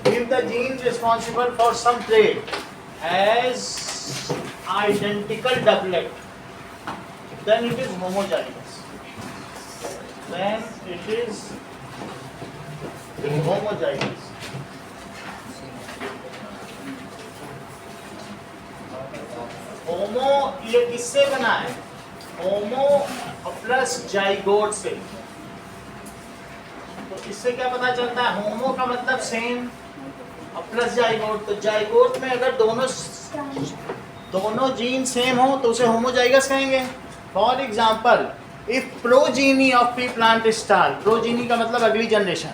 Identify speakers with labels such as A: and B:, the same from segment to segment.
A: If the gene responsible for some trait has identical doublet, then it is homozygous. Then it is homozygous. होमो ये किससे बना है? होमो plus zygote से। तो इससे क्या पता चलता है? होमो का मतलब सेम और प्लस जाइगोट। तो जाइगोट में अगर दोनों जीन सेम हो तो उसे होमोजाइगस कहेंगे। For example, if progeny of pea plant star, progeny का मतलब अगली जनरेशन,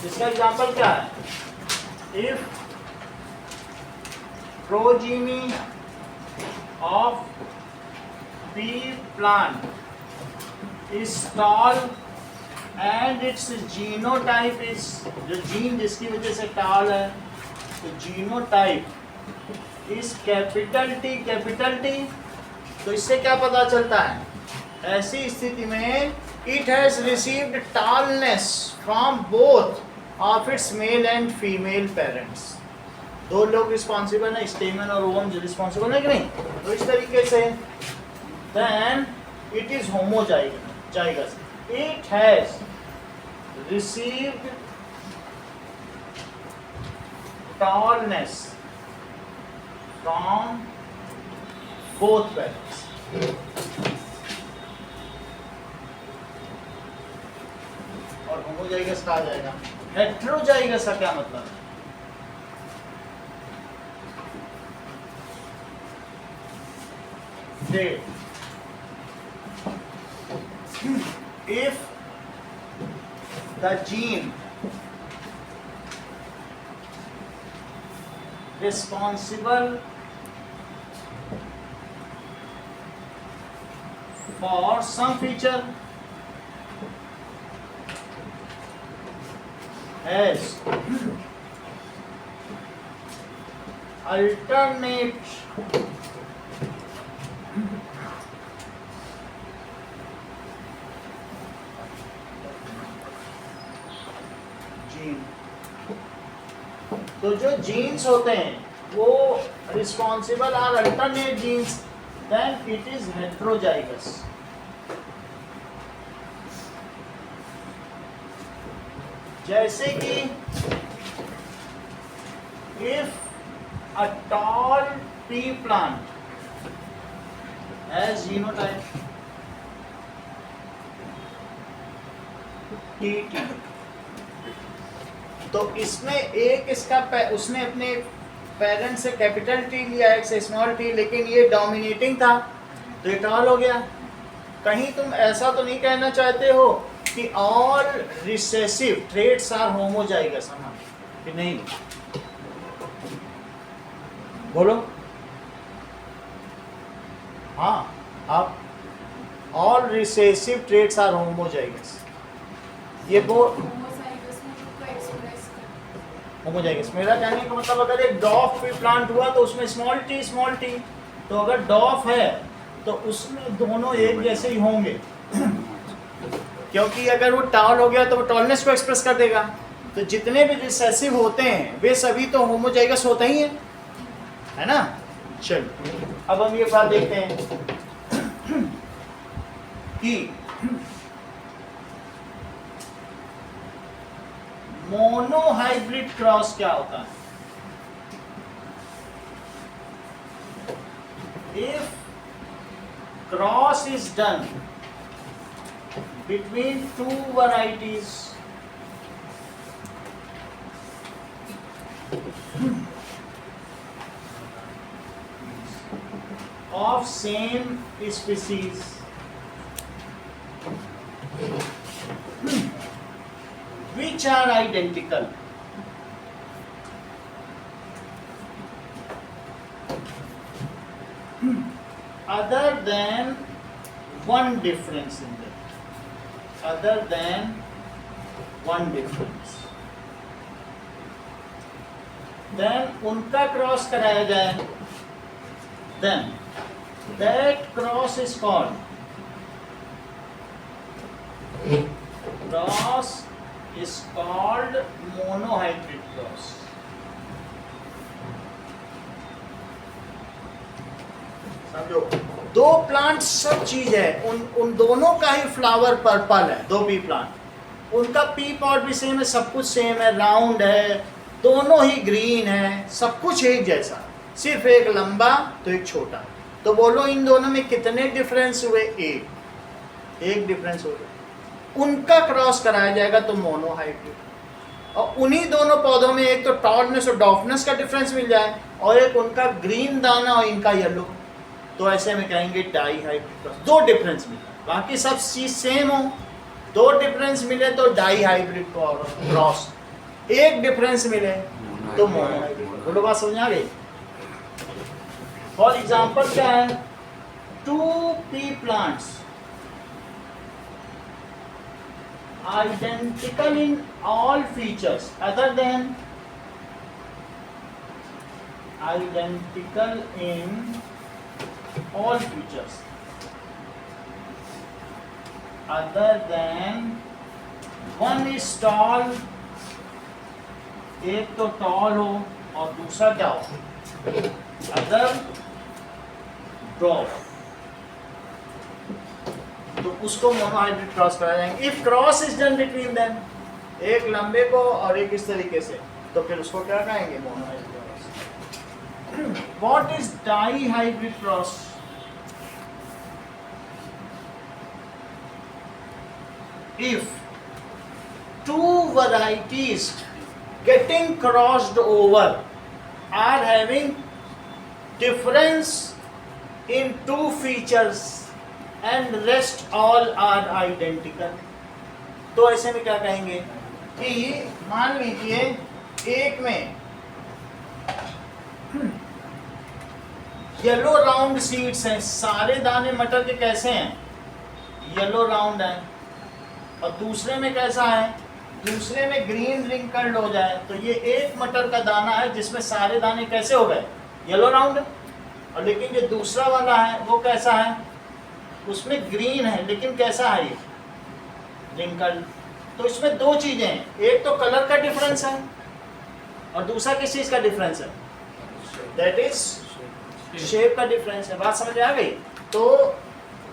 A: इसका एग्जाम्पल क्या है? If progeny of pea plant is tall and its genotype is, जो जीन जिसकी वजह से टॉल है, तो जीनोटाइप इज कैपिटल टी। तो इससे क्या पता चलता है? ऐसी स्थिति में it has received tallness from both of its male and female parents. दो लोग रिस्पॉन्सिबल है, स्टेमन और ओवम रिस्पॉन्सिबल है कि नहीं? तो इस तरीके से then it is homozygous. It has received tallness from both parents. और होमोजाइगस कहा जाएगा। हेटेरोजाइगस का क्या मतलब है? If the gene responsible for some feature has alternate तो जो जीन्स होते हैं वो responsible are alternate genes, then it is heterozygous. जैसे कि if a tall pea plant has genotype T, तो इसमें एक इसका उसने अपने पेरेंट से कैपिटल टी लिया, एक से स्मॉल टी, लेकिन ये डोमिनेटिंग था तो ये टॉल हो गया। कहीं तुम ऐसा तो नहीं कहना चाहते हो कि all recessive traits are homozygous? कि नहीं? बोलो हाँ, आप all recessive traits are homozygous, ये होमोजाइगस। मेरा कहने का मतलब अगर एक डॉफ पे प्लांट हुआ तो उसमें स्मॉल टी, तो अगर डॉफ है तो उसमें दोनों एक जैसे ही होंगे क्योंकि अगर वो टॉल हो गया तो वो टॉलनेस को एक्सप्रेस कर देगा। तो जितने भी रिसेसिव होते हैं वे सभी तो होमोजाइगस होते ही हैं, है ना? चलो अब हम ये बात देखते हैं कि मोनोहाइब्रिड क्रॉस क्या होता है? If cross is done between two varieties, of same species which are identical other than one difference in them, other than one difference, then उनका क्रॉस कराया जाए, then that cross is called monohybrid cross. समझो, दो plant सब चीज है, उन दोनों का ही फ्लावर पर्पल है, दो पी प्लांट, उनका पी पॉट भी सेम है, सब कुछ सेम है, राउंड है, दोनों ही ग्रीन है, सब कुछ एक जैसा, सिर्फ एक लंबा तो एक छोटा। तो बोलो इन दोनों में कितने डिफरेंस हुए? एक डिफरेंस हो गया, उनका क्रॉस कराया जाएगा तो मोनोहाइब्रिड। और उन्हीं दोनों पौधों में एक तो टॉलनेस और डॉफनेस का डिफरेंस मिल जाए, और एक उनका ग्रीन दाना और इनका येलो, तो ऐसे में कहेंगे डाई हाइब्रिड क्रॉस। दो डिफरेंस मिले, बाकी सब चीज सेम हो, दो डिफरेंस मिले तो डाई हाइब्रिड क्रॉस, एक डिफरेंस मिले तो मोनोहाइब्रिड। बोलो बात समझ आ गई? फॉर एग्जाम्पल क्या है, 2 P plants identical in all features other than identical in all features other than one is tall, एक तो टॉल हो और दूसरा क्या हो, अदर ड्रॉप, तो उसको मोनोहाइब्रिड क्रॉस कराया जाएंगे। If cross is done between them, एक लंबे को और एक इस तरीके से, तो फिर उसको क्या कहेंगे? Monohybrid cross. What is dihybrid cross? If two varieties getting crossed over are having difference in 2 features and rest all are identical, तो ऐसे में क्या कहेंगे कि मान लीजिए एक में येलो राउंड सीड्स हैं, सारे दाने मटर के कैसे हैं? येलो राउंड है, और दूसरे में कैसा है? दूसरे में ग्रीन रिंकल्ड हो जाए, तो ये एक मटर का दाना है जिसमें सारे दाने कैसे हो गए? Yellow round. और लेकिन जो दूसरा वाला है वो कैसा है? उसमें ग्रीन है लेकिन कैसा है? ये रिंकल्ड। तो इसमें दो चीजें हैं, एक तो कलर का डिफरेंस है और दूसरा किस चीज का डिफरेंस है? दैट इज शेप का डिफरेंस है। बात समझ आ गई? तो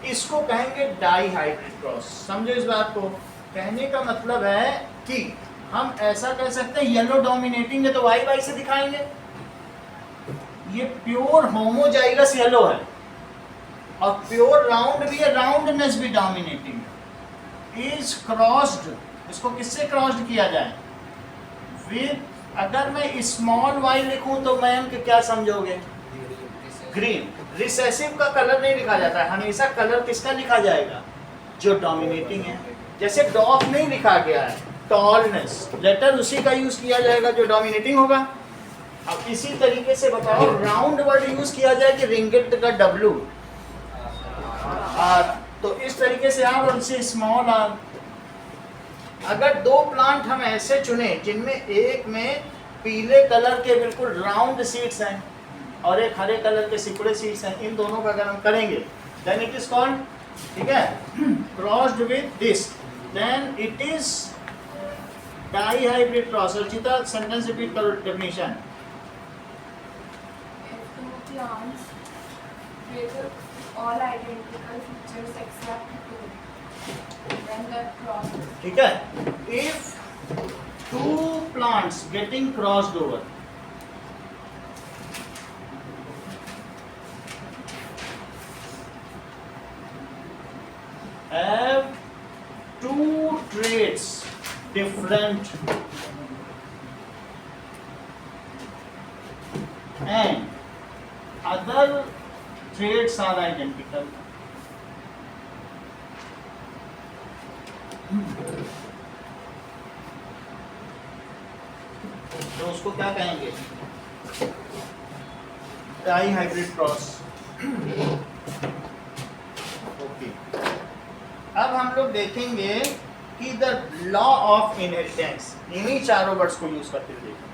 A: इसको कहेंगे डाई हाइब्रिड क्रॉस। समझो इस बात को, कहने का मतलब है कि हम ऐसा कह सकते हैं येलो डोमिनेटिंग है तो वाई वाई से दिखाएंगे, ये प्योर होमोजाइगस येलो है और प्योर राउंड भी है, राउंडनेस भी डोमिनेटिंग है। इज क्रॉस्ड, इसको किससे क्रॉस्ड किया जाए? विद, अगर मैं स्मॉल वाई लिखूं तो मैम कि क्या समझोगे? ग्रीन। रिसेसिव का कलर नहीं लिखा जाता है, हमेशा कलर किसका लिखा जाएगा? जो डोमिनेटिंग है। जैसे डॉफ नहीं लिखा गया है, टॉलनेस, लेटर उसी का यूज किया जाएगा जो डोमिनेटिंग होगा। अब इसी तरीके से बताओ, राउंड वर्ड यूज किया जाए कि रिंगेट का डब्लू, तो इस तरीके से आर और इसे स्मॉल आर। अगर दो प्लांट हम ऐसे चुने जिनमें एक में पीले कलर के बिल्कुल राउंड सीड्स हैं और एक हरे कलर के सिकुड़े सीड्स हैं, इन दोनों का अगर हम करेंगे देन इट इज कॉल्ड, ठीक है, crossed with this, then it is dihybrid cross. Archita sentence repeat करो definition.
B: Plants with all identical features except two, then the cross.
A: ठीक है, if two plants getting crossed over have two traits different and other traits are identical. तो उसको क्या कहेंगे? Die hybrid cross. Okay, अब हम लोग देखेंगे कि द लॉ ऑफ इनहेरिटेंस, इन्हीं चारों वर्ड्स को यूज करते हुए देखेंगे।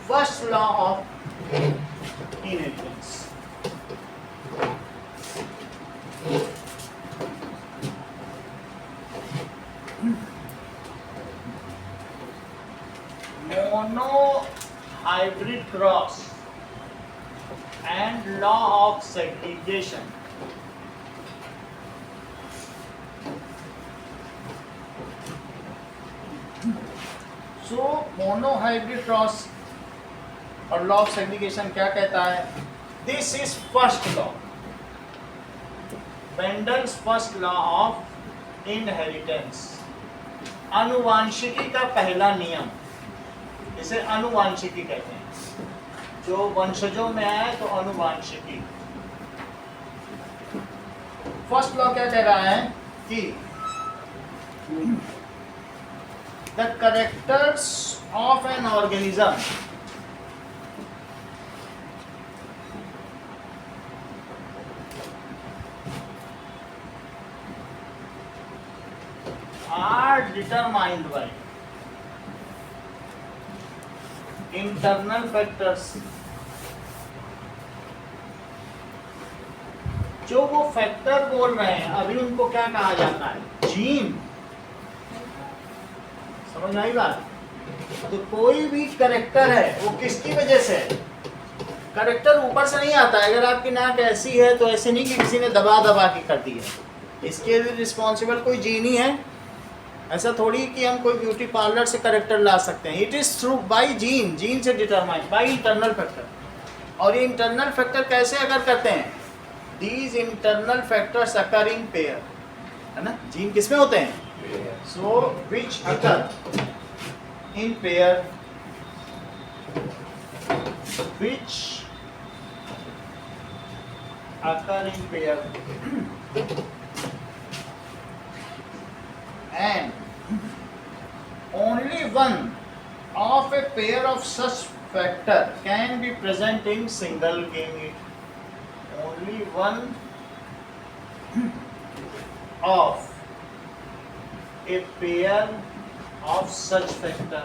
A: First law of inheritance. Mono-hybrid cross and law of segregation. So mono-hybrid cross और लॉ ऑफ सेग्रीगेशन क्या कहता है? This is first law, Mendel's first law of inheritance, आनुवांशिकी का पहला नियम, इसे आनुवांशिकी कहते हैं। जो वंशजों में आए तो आनुवांशिकी। फर्स्ट लॉ क्या कह रहा है कि the characters of an organism are determined by internal factors। जो वो फैक्टर बोल रहे हैं अभी उनको क्या कहा जाता है? जीन। समझ में आई बात? तो कोई भी कैरेक्टर है वो किसकी वजह से है? कैरेक्टर ऊपर से नहीं आता है। अगर आपकी नाक ऐसी है तो ऐसे नहीं कि किसी ने दबा दबा के कर दी है, इसके लिए रिस्पॉन्सिबल कोई जीन ही है। ऐसा थोड़ी कि हम कोई ब्यूटी पार्लर से करेक्टर ला सकते हैं। It is through by gene, gene से डिटरमाइंड बाय इंटरनल फैक्टर। और ये इंटरनल फैक्टर कैसे अगर करते हैं? These internal factors occur in pair, है ना? जीन किसमें होते हैं? So which occur in pair, which occur in pair and only one of a pair of such factor can be present in single gamete. Only one of a pair of such factor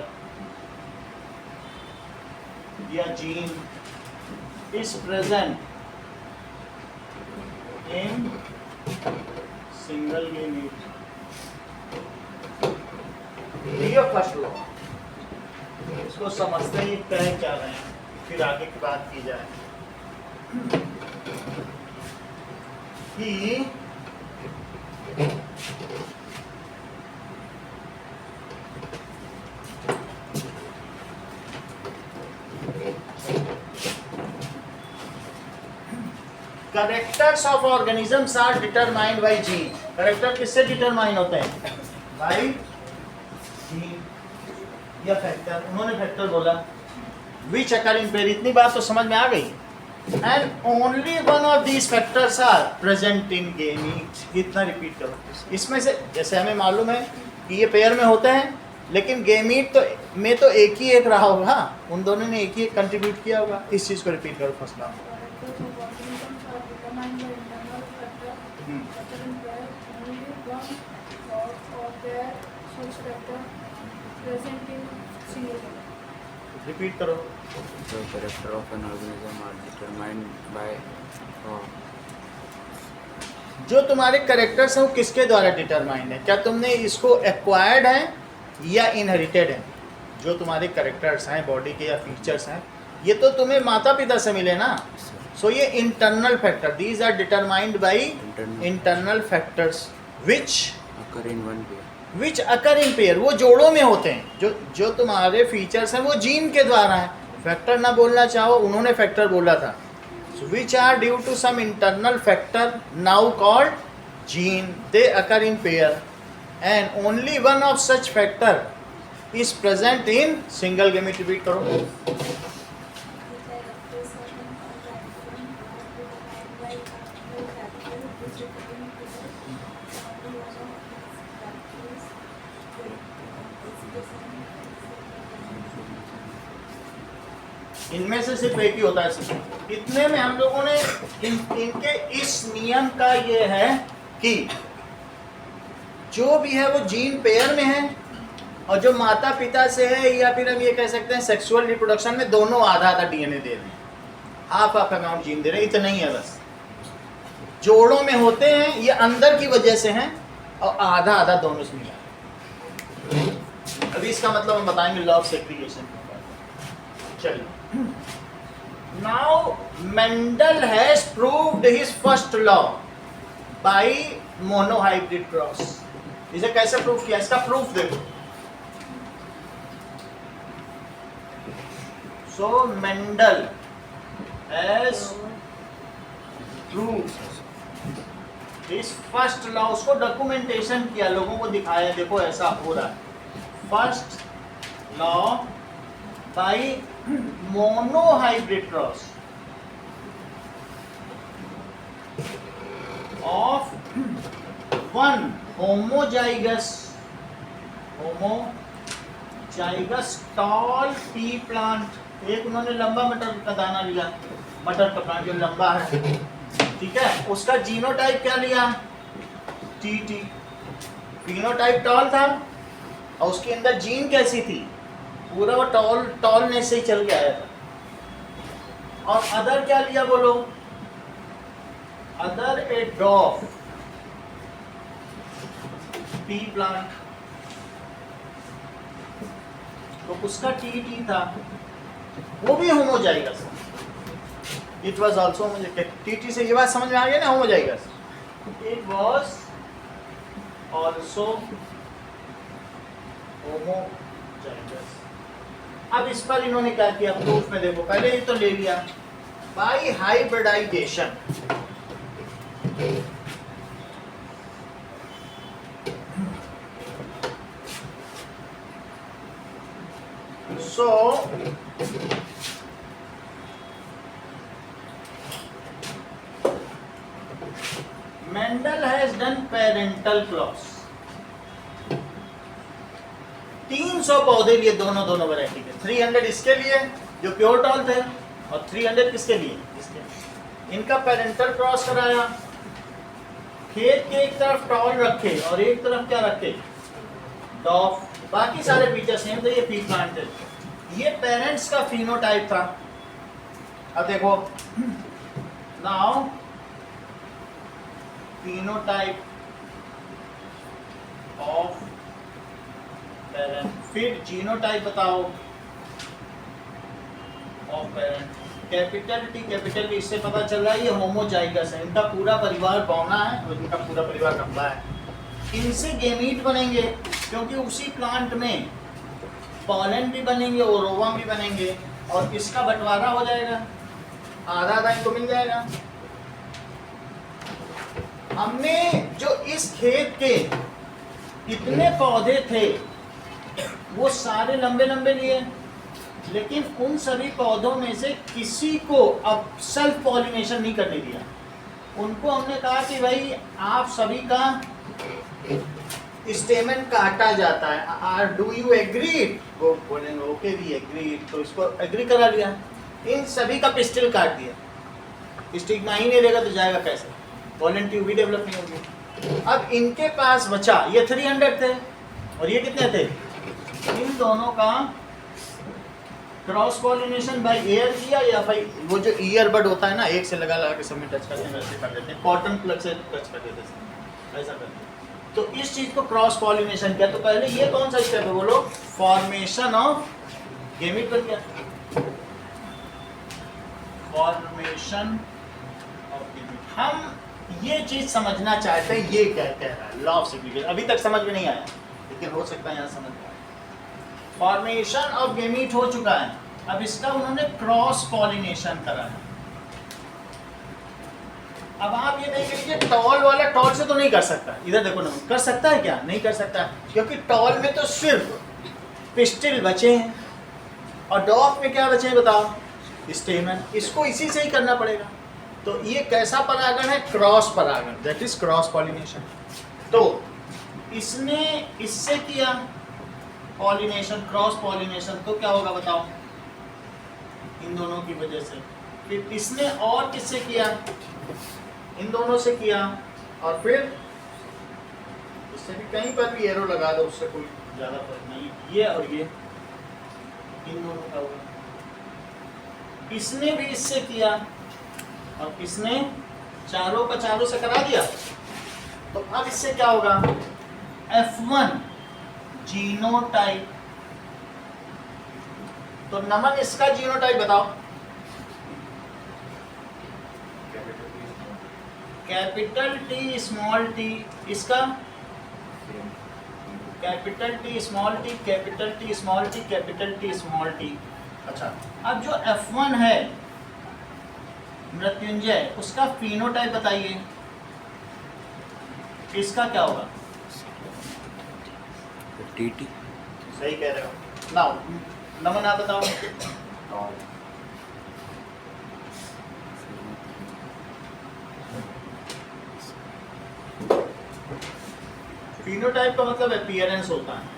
A: या gene is present in single gamete। ये first law, इसको समझते ही कह क्या रहे हैं, फिर आगे की बात की जाए कि characters of organisms are determined by gene. Character किससे डिटरमाइन होते हैं? बाय या फैक्टर। उन्होंने फैक्टर बोला विच अकर इन पेयर, इतनी बात तो समझ में आ गई। And only one of these factors are present in gamete. इतना रिपीट करो। इसमें से जैसे हमें मालूम है कि ये पेयर में होते हैं, लेकिन गेमीट तो में तो एक ही एक रहा होगा, उन दोनों ने एक ही एक कंट्रीब्यूट किया होगा। इस चीज़ को रिपीट करो फर्स्ट नाम। रिपीट करो।
C: The character of an organism are determined by
A: जो तुम्हारे कैरेक्टर्स हैं वो किसके द्वारा डिटरमाइंड है? क्या तुमने इसको एक्वायर्ड है या इनहेरिटेड है? जो तुम्हारे कैरेक्टर्स हैं, बॉडी के या फीचर्स हैं, ये तो तुम्हें माता पिता से मिले ना. सो ये internal factor, these are determined by internal factors which
C: occur in one pair.
A: Which occur in pair, वो जोड़ों में होते हैं. जो तुम्हारे फीचर्स हैं वो जीन के द्वारा हैं. फैक्टर ना बोलना चाहो, उन्होंने फैक्टर बोला था. Which are due to some internal factor now called gene, they occur in pair and only one of such factor is present in single gamete. Repeat करो. इनमें से सिर्फ एक ही होता है. सिर्फ इतने में हम लोगों ने इनके इस नियम का ये है कि जो भी है वो जीन पेयर में है, और जो माता पिता से है, या फिर हम ये कह सकते हैं सेक्सुअल रिप्रोडक्शन में दोनों आधा आधा डीएनए दे रहे हैं, हाफ हाफ अमाउंट जीन दे रहे हैं. इतना ही है बस. जोड़ों में होते हैं ये अंदर की वजह से हैं, और आधा आधा दोनों से मिला. अभी इसका मतलब हम बताएंगे लॉ ऑफ सेग्रीगेशन. चलिए. Now Mendel has proved his first law by monohybrid cross. इसे कैसे प्रूफ किया? इसका प्रूफ देखो. So Mendel has proved his first law. उसको डॉक्यूमेंटेशन किया, लोगों को दिखाया, देखो ऐसा हो रहा है. First law by monohybrid cross of one homozygous tall pea plant. एक उन्होंने लंबा मटर का दाना लिया, मटर का प्लांट जो लंबा है, ठीक है, उसका जीनोटाइप क्या लिया? टीटी. फिनोटाइप टॉल था, और उसके अंदर जीन कैसी थी? पूरा वो टॉलनेस से ही चल के आया था. और अदर क्या लिया बोलो? अदर ए डॉफ पी प्लांट, तो उसका टी था, वो भी homozygous. It was also T से ये बात समझ में आ गई ना, homozygous. It was also homozygous. अब इस पर इन्होंने क्या किया प्रूफ में? देखो पहले ये तो ले लिया by hybridization. So Mendel has done parental cross. 300 पौधे लिए दोनों वैरायटी के. 300 इसके लिए जो प्योर टॉल थे, और 300 किसके लिए? इसके. इनका पेरेंटल क्रॉस कराया. खेत के एक तरफ टॉल रखे और एक तरफ क्या रखे? डॉफ. बाकी सारे फीचर सेम थे, ये पी प्लांट थे. ये पेरेंट्स का फिनोटाइप था. अब देखो नाउ फिनोटाइप ऑफ पेरेंट, फिर जीनोटाइप बताओ ऑफ पेरेंट. कैपिटल टी, इससे पता चल रहा है ये होमोजाइगस है. इनका पूरा परिवार बौना है और इनका पूरा परिवार लंबा है. इनसे गेमीट बनेंगे, क्योंकि उसी प्लांट में पॉलन भी बनेंगे और ओवम भी बनेंगे, और इसका बंटवारा हो जाएगा, आधा आधा इनको मिल जाएगा. हमने जो इस खेत के इतने पौधे थे वो सारे लंबे लंबे लिए, लेकिन उन सभी पौधों में से किसी को अब सेल्फ पॉलिनेशन नहीं करने दिया. उनको हमने कहा कि भाई आप सभी का स्टेमन काटा जाता है. Or do you agree? वो बोलेंगे ओके वी एग्री, तो इसको एग्री करा लिया. इन सभी का पिस्टल काट दिया. स्टिग्मा ही नहीं रहेगा तो जाएगा कैसे? पॉलन ट्यूब भी डेवलप नहीं होगी. अब इनके पास बचा, ये 300 थे और ये कितने थे? इन दोनों का क्रॉस पॉलिनेशन बाय एयर किया, या भाई वो जो ईयरबड होता है ना, एक से लगा के सब में टच करते हैं, वैसे कर देते हैं. कॉटन प्लग से टच कर देते हैं, ऐसा करते हैं. तो इस चीज को क्रॉस पॉलिनेशन किया. तो पहले ये कौन सा स्टेप है बोलो? फॉर्मेशन ऑफ गेमीट बन गया. Formation of gamete. हम ये चीज समझना चाहते हैं ये क्या कह रहा है लॉ ऑफ सेग्रीगेशन। अभी तक समझ में नहीं आया लेकिन हो सकता है यहाँ समझ में आए। फॉर्मेशन ऑफ गैमीट हो चुका है, अब इसका उन्होंने क्रॉस पॉलिनेशन करा है। अब आप ये देख लीजिए टॉल वाला टॉल से तो नहीं कर सकता, इधर देखो ना, कर सकता है क्या? नहीं कर सकता, क्योंकि टॉल में तो सिर्फ पिस्टिल बचे हैं और डॉफ में क्या बचे हैं बताओ? स्टेमन। इसको इसी से ही करना पड़ेगा। तो ये कैसा परागण है? क्रॉस परागण, दैट इज क्रॉस पॉलिनेशन। तो इसने इससे किया पॉलिनेशन, क्रॉस पॉलिनेशन, तो क्या होगा बताओ? इन दोनों की वजह से। फिर इसने और किससे किया? इन दोनों से किया, और फिर इससे भी कहीं पर भी एरो लगा दो, उससे कोई ज्यादा फर्क नहीं। ये और ये इन दोनों का होगा। इसने भी इससे किया और इसने चारों का चारों से करा दिया। तो अब इससे क्या होगा? F1 genotype. तो नमन इसका जीनोटाइप बताओ। कैपिटल टी स्मॉल टी, इसका capital T small T, capital T small T, capital T small T. अच्छा, अब जो F1 है मृत्युंजय, उसका फिनोटाइप बताइए, इसका क्या होगा?
C: टीटी।
A: सही कह रहे हो। नाउ नमन आप बताओ। फिनोटाइप का मतलब अपीयरेंस होता है।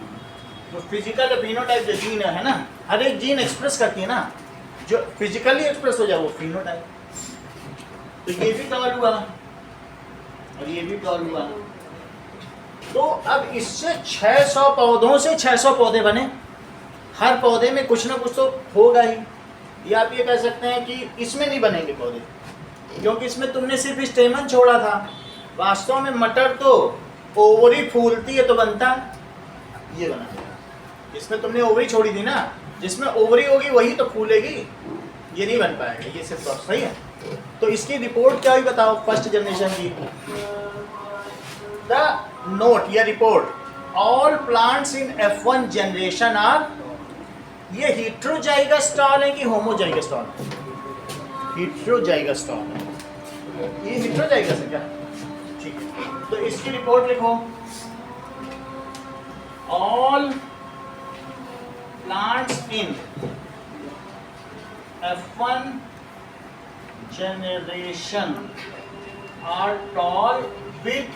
A: जो फिजिकल फिनोटाइप जो जीन है ना, हर एक जीन एक्सप्रेस करती है ना, जो फिजिकली एक्सप्रेस हो जाए वो फिनोटाइप। तो ये भी टॉल हुआ और ये भी टॉल हुआ। तो अब इससे 600 पौधों से 600 पौधे बने। हर पौधे में कुछ ना कुछ तो होगा ही। या आप ये कह सकते हैं कि इसमें नहीं बनेंगे पौधे, क्योंकि इसमें तुमने सिर्फ स्टेमन छोड़ा था। वास्तव में मटर तो ओवरी फूलती है तो बनता, ये बना। इसमें तुमने ओवरी छोड़ी थी ना, जिसमें ओवरी होगी वही तो फूलेगी, ये नहीं बन पाएगा। ये सिर्फ सही है। तो इसकी रिपोर्ट क्या हुई बताओ? फर्स्ट जनरेशन की द नोट या report, all plants in F1 generation are, ये हेटेरोजाइगस स्टॉल है कि होमोजाइगस स्टॉल? हेटेरोजाइगस स्टॉल है। ये हेटेरोजाइगस है क्या? ठीक है, तो इसकी रिपोर्ट लिखो। All plants in F1 generation are tall with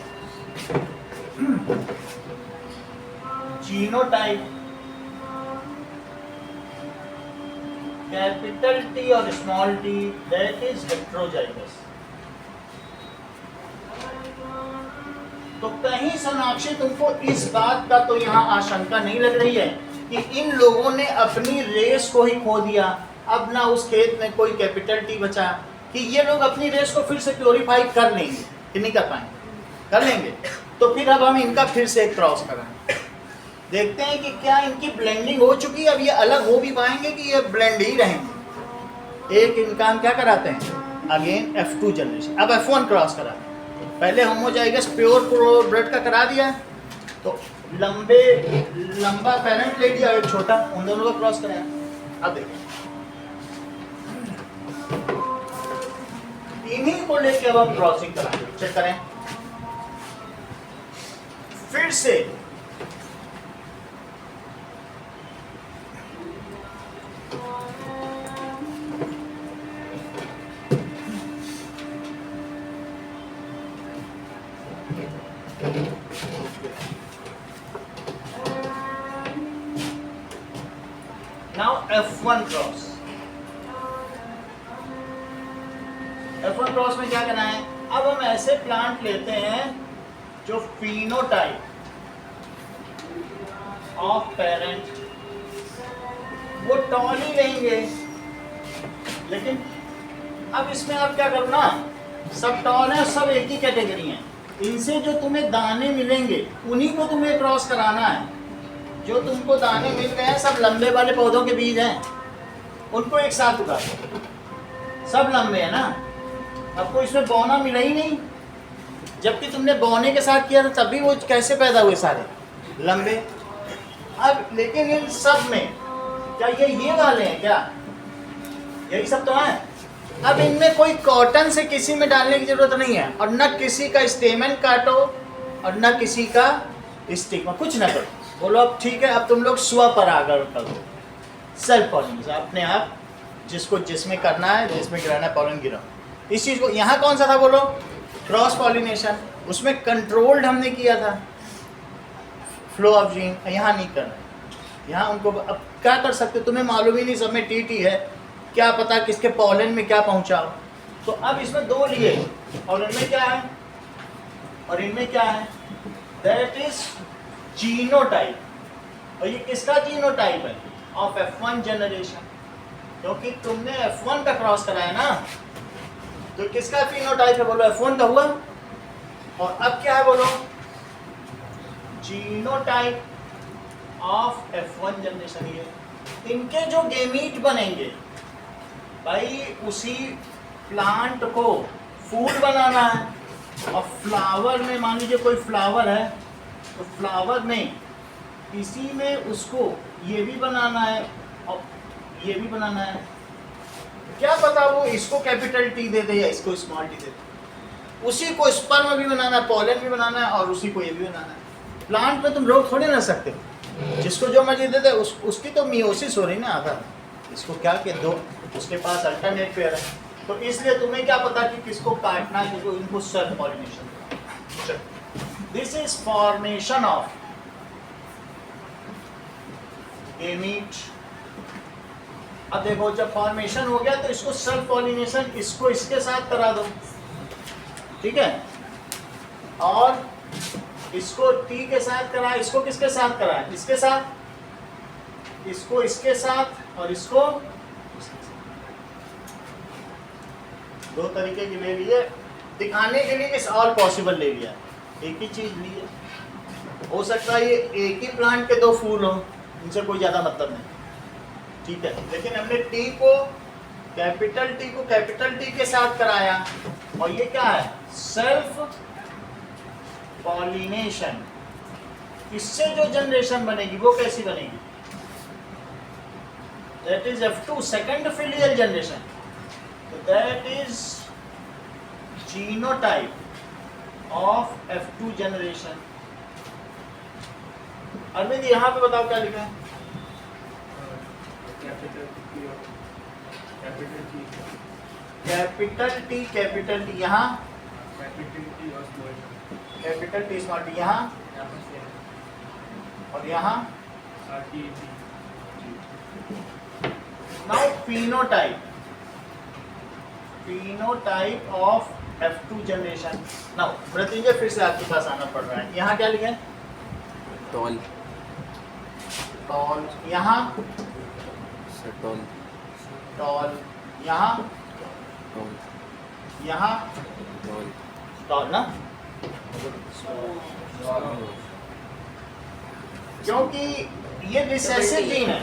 A: genotype capital T और small t, that is heterozygous। तो कहीं सोनाक्षी तुमको इस बात का तो यहाँ आशंका नहीं लग रही है कि इन लोगों ने अपनी रेस को ही खो दिया, अब ना उस खेत में कोई कैपिटल टी बचा, कि ये लोग अपनी रेस को फिर से प्योरीफाई कर लेंगे कि नहीं कर पाएंगे? कर लेंगे। तो फिर अब हम इनका फिर से एक क्रॉस कराएं, देखते हैं कि क्या इनकी ब्लेंडिंग हो चुकी है, अब ये अलग हो भी पाएंगे कि ये ब्लेंड ही रहेंगे। एक इनका हम क्या कराते हैं? अगेन F2 जनरेशन, अब F1 क्रॉस कराते हैं। पहले होमोजाइगस प्योर ब्लड का करा दिया, तो लंबा पेरेंट ले लिया, एक छोटा, उन दोनों को क्रॉस कराया। अब देखिए इन्हीं को लेके अब हम क्रॉसिंग कराएंगे। चेक करें फिर से। Now F1 cross. F1 cross में क्या करना है? अब हम ऐसे प्लांट लेते हैं जो फिनोटाइप ऑफ पेरेंट वो टॉल ही रहेंगे, लेकिन अब इसमें आप क्या करना, सब टॉल है, सब एक ही कैटेगरी हैं। इनसे जो तुम्हें दाने मिलेंगे उन्हीं को तुम्हें क्रॉस कराना है। जो तुमको दाने मिल गए हैं सब लंबे वाले पौधों के बीज हैं, उनको एक साथ उगा दो। सब लंबे है ना, आपको इसमें बौना मिला ही नहीं, जबकि तुमने बौने के साथ किया था तब भी वो कैसे पैदा हुए सारे लंबे। अब लेकिन इन सब में क्या ये वाले हैं क्या, यही सब तो है। अब इनमें कोई कॉटन से किसी में डालने की जरूरत नहीं है, और न किसी का स्टेमन काटो और न किसी का स्टिग्मा, कुछ ना करो। बोलो अब ठीक है, अब तुम लोग स्वपरागण करो, सेल्फ पॉलिनेशन, अपने आप जिसको जिसमें करना है, जिसमें गिराना है पॉलन गिराओ। इस चीज़ को यहाँ कौन सा था बोलो, क्रॉस पॉलिनेशन, उसमें कंट्रोल्ड हमने किया था फ्लो ऑफ जीन, यहाँ नहीं करना। यहाँ उनको अब क्या कर सकते, तुम्हें मालूम ही नहीं, सब में टी है, क्या पता किसके पॉलन में क्या पहुँचा हो। तो अब इसमें दो लिए, और इनमें क्या है और इनमें क्या है, दैट इज जीनोटाइप। और ये किसका जीनोटाइप है, ऑफ F1 जनरेशन, क्योंकि तुमने F1 का क्रॉस कराया ना, तो किसका फिनोटाइप है बोलो, F1 का हुआ। और अब क्या है बोलो, जीनोटाइप ऑफ F1 जनरेशन। ये इनके जो गेमीट बनेंगे भाई, उसी प्लांट को फूड बनाना है, और फ्लावर में मान लीजिए कोई फ्लावर है, तो फ्लावर में इसी में उसको ये भी बनाना है और ये भी बनाना है। क्या पता वो इसको कैपिटल टी दे दे या इसको स्मॉल टी दे दे, उसी को स्पर्म भी बनाना है, पॉलन भी बनाना है, और उसी को ये भी बनाना है। प्लांट में तुम रोक थोड़ी ना सकते, जिसको जो मर्जी दे दे उसकी तो मियोसिस हो रही ना आधा, इसको क्या कि दो उसके पास अल्टरनेट पेयर है, तो इसलिए तुम्हें क्या पता कि किसको काटना है, क्योंकि इनको self pollination. This is formation of gamete. अब देखो जब फॉर्मेशन हो गया तो इसको सेल्फ पॉलिनेशन इसको इसके साथ करा दो, ठीक है, और इसको टी के साथ करा, इसको किसके साथ करा, इसके साथ, इसको इसके साथ, और इसको दो तरीके की ले लिए, दिखाने के लिए इस ऑल पॉसिबल ले लिया, एक ही चीज ली है। हो सकता है ये एक ही प्लांट के दो फूल हो, इनसे कोई ज्यादा मतलब नहीं, ठीक है, लेकिन हमने टी को कैपिटल टी के साथ कराया, और ये क्या है, सेल्फ पॉलिनेशन। इससे जो जनरेशन बनेगी वो कैसी बनेगी, that is F2 second filial generation, तो that is genotype of F2 generation. Arvind यहाँ पे बताओ क्या लिखा है, कैपिटल टी यहाँ, कैपिटल टी स्मॉल टी यहाँ, और यहाँ now phenotype of F2 generation. Now Mrityunjay फिर से आपके पास आना पड़ रहा है, यहाँ क्या लिखा है,
C: टॉल,
A: टॉल यहाँ,
C: टॉल,
A: टॉल यहाँ,
C: टॉल,
A: यहाँ
C: टॉल,
A: टॉल ना, क्योंकि ये रिसेसिव जीन है,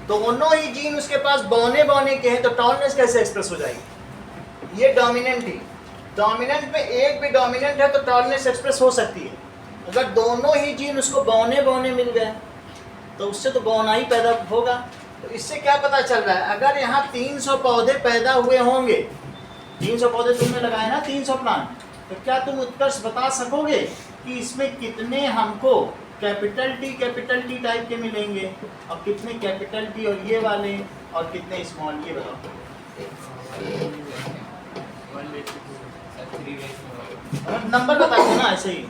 A: दोनों ही जीन उसके पास बौने के हैं, तो टॉलनेस कैसे एक्सप्रेस हो जाएगी, ये डोमिनेंट ही, डोमिनेंट में एक भी डोमिनेंट है तो टॉलनेस एक्सप्रेस हो सकती है। अगर दोनों ही जीन उसको बौने मिल गए तो उससे तो बौना ही पैदा होगा। तो इससे क्या पता चल रहा है, अगर यहाँ 300 पौधे पैदा हुए होंगे, 300 पौधे तुमने लगाए ना, 300 प्लांट, तो क्या तुम उत्कर्ष बता सकोगे कि इसमें कितने हमको कैपिटल टी टाइप के मिलेंगे, और कितने कैपिटल टी और ये वाले, और कितने स्मॉल, ये बताओ। नंबर बता दो ना ऐसे ही,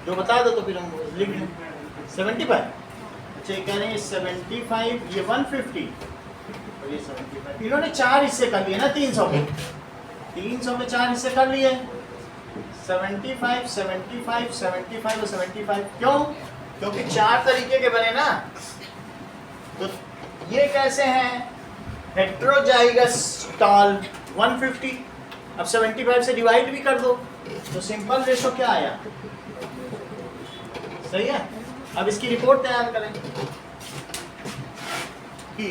A: जो बता दो तो फिर हम लिख लें। 75, अच्छा ये कह रहे हैं 75, ये 150 और ये 75। इन्होंने 4 हिस्से कर लिए ना 300 में, 300 में 4 हिस्से कर लिए, 75, 75, 75 और 75। क्यों? क्योंकि 4 तरीके के बने ना। तो ये कैसे हैं, हेट्रोजाइगस टॉल 150, अब 75 से डिवाइड भी कर दो तो सिंपल रेशो क्या आया, सही है। अब इसकी रिपोर्ट तैयार करें कि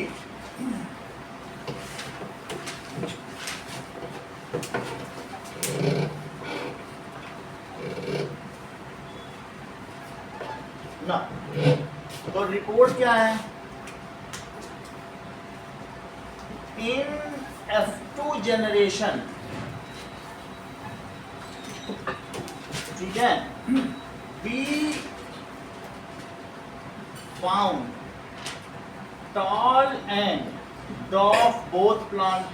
A: ना। तो रिपोर्ट क्या है, इन F2 जनरेशन, ठीक है, we found tall and dwarf both plants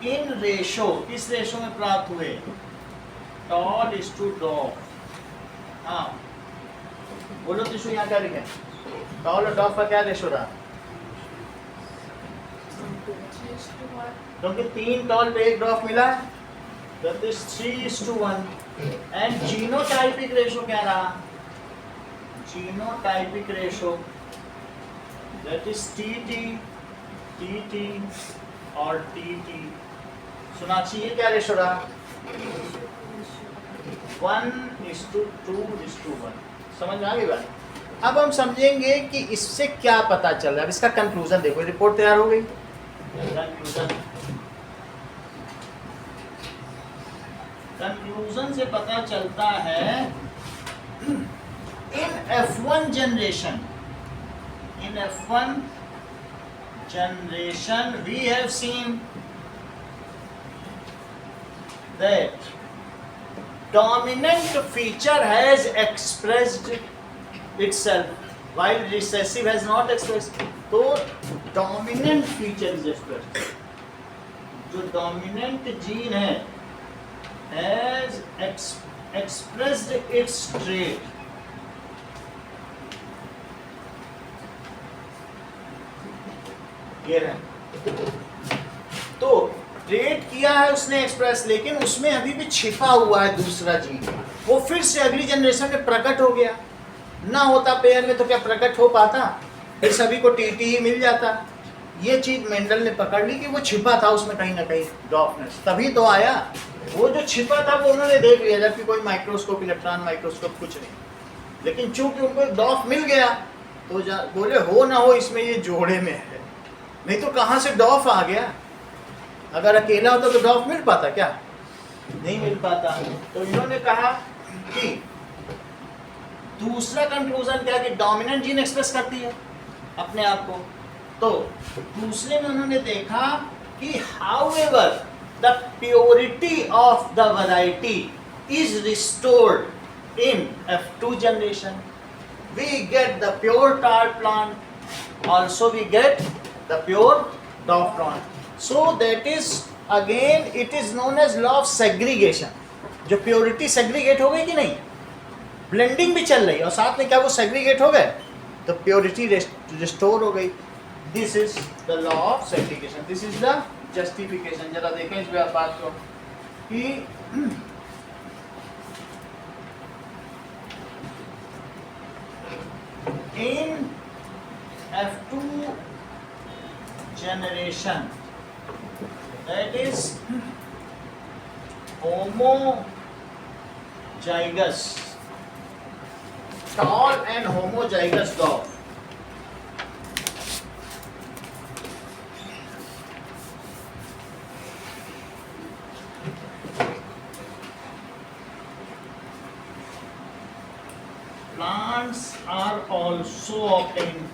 A: in ratio, किस रेशो में प्राप्त हुए, tall is to dwarf। हाँ बोलो तीसु, यहाँ क्या लिखे, tall और dwarf का क्या रेशो रहा, क्योंकि 3 टॉल पे 1 ड्रॉप मिला, that is 3:1। And genotypic ratio क्या रहा, genotypic ratio that is TT और TT। सोनाक्षी ये क्या रेशो रहा, 1:2:1। समझ में आ गई बात। अब हम समझेंगे कि इससे क्या पता चल रहा है। अब इसका कंक्लूजन देखो, रिपोर्ट तैयार हो गई। कंक्लूजन से पता चलता है, इन F1 generation we have seen that dominant feature has expressed itself while recessive has not expressed। तो dominant feature is expressed, जो dominant gene है has expressed its trait। ये है, तो ट्रेट किया है उसने एक्सप्रेस, लेकिन उसमें अभी भी छिपा हुआ है दूसरा जीन, वो फिर से अगली जनरेशन में प्रकट हो गया। ना होता पेयर में तो क्या प्रकट हो पाता, फिर सभी को टीटी ही मिल जाता। ये चीज मेंडल ने पकड़ ली कि वो छिपा था उसमें कहीं ना कहीं डॉफनेस, तभी तो आया। वो जो छिपा था वो उन्होंने देख लिया, जबकि कोई माइक्रोस्कोप, इलेक्ट्रॉन माइक्रोस्कोप कुछ नहीं, लेकिन चूंकि उनको एक डॉफ मिल गया तो बोले हो ना हो इसमें ये जोड़े में है, नहीं तो कहाँ से डॉफ आ गया। अगर अकेला होता तो डॉफ मिल पाता क्या, नहीं मिल पाता। तो इन्होंने कहा कि दूसरा कंक्लूजन क्या, कि डोमिनेंट जीन एक्सप्रेस करती है अपने आप को। तो दूसरे में उन्होंने देखा कि however the purity of the variety is restored in F2 generation, we get the pure tar plant, also we get the pure dwarf plant। So that is again it is known as law of segregation। जो purity segregate हो गई कि नहीं, blending भी चल रही और साथ में क्या वो सेग्रीगेट हो गए, तो प्योरिटी रिस्टोर हो गई। This is the law of segregation, this is the justification. जरा देखें इस बात को कि इन F2 generation, that is homozygous tall and homozygous dwarf, plants are also obtained।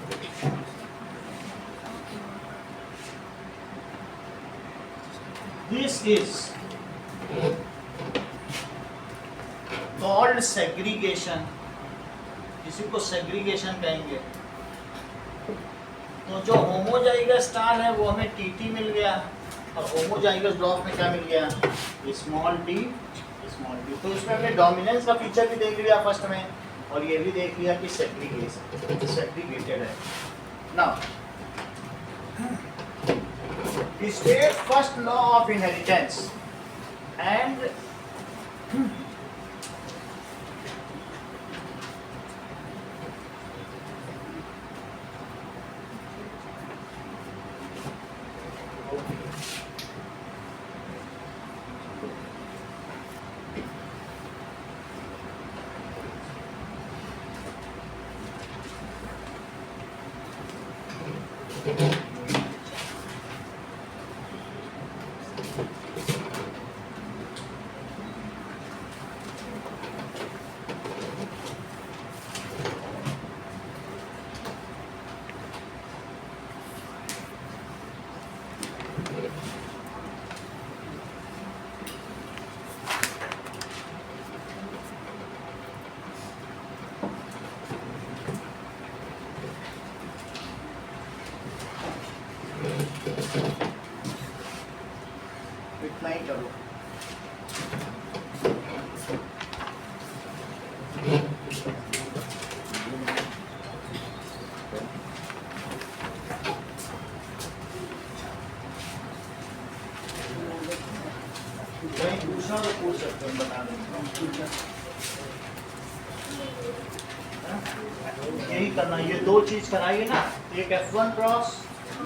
A: This is called segregation, इसी को segregation कहेंगे। तो जो होमोजाइगस स्टार है वो हमें टीटी मिल गया, और होमोजाइगस ड्रॉप में क्या मिल गया, स्मॉल डी। तो इसमें हमने डोमिनेंस का फीचर भी देख लिया फर्स्ट में, और ये भी देख लिया कि सेग्रीगेटेड है। Now state first law of inheritance and इतना ही करो। कहीं पूछना तो पूछ सकते हैं, बता देंगे। यही करना, ये दो चीज कराइए ना, एक F1 क्रॉस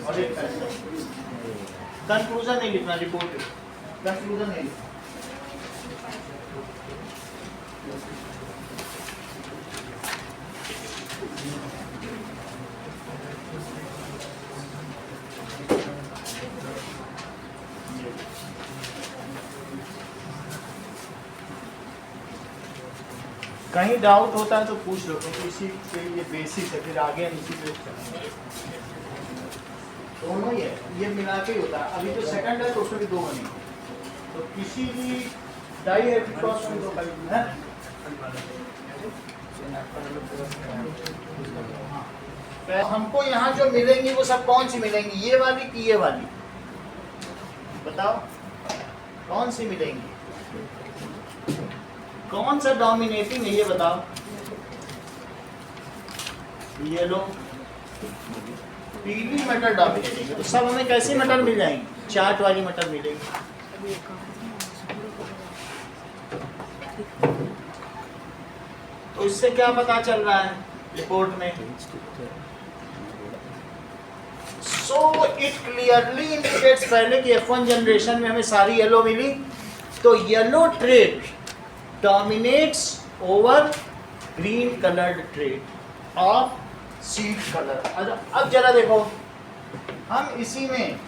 A: और एक कंक्लूजन नहीं लिखना, रिपोर्ट कंक्लूजन नहीं लिखना। कहीं डाउट होता है तो पूछ लो, क्योंकि इसी पे ये बेसिक है, फिर आगे हम इसी पे चलेंगे। दोनों ही है, ये मिला के ही होता है। अभी जो सेकंड है तो उसमें भी दो बनेंगे, तो किसी भी डाई हेड क्रॉस में दो है। तो हमको यहाँ जो मिलेंगी वो सब कौन सी मिलेंगी, ये वाली कि ये वाली, बताओ कौन सी मिलेंगी, कौन सा डोमिनेटिंग है ये बताओ। ये लो, पीली मटर डोमिनेटिंग है, तो सब हमें कैसी मटर मिल जाएंगी, चाट वाली मटर मिलेगी। तो इससे क्या पता चल रहा है रिपोर्ट में, सो इट क्लियरली इंडिकेट्स, पहले की F1 जनरेशन में हमें सारी येलो मिली, तो yellow trait dominates over green colored trait of seed color। अब जरा देखो, हम इसी में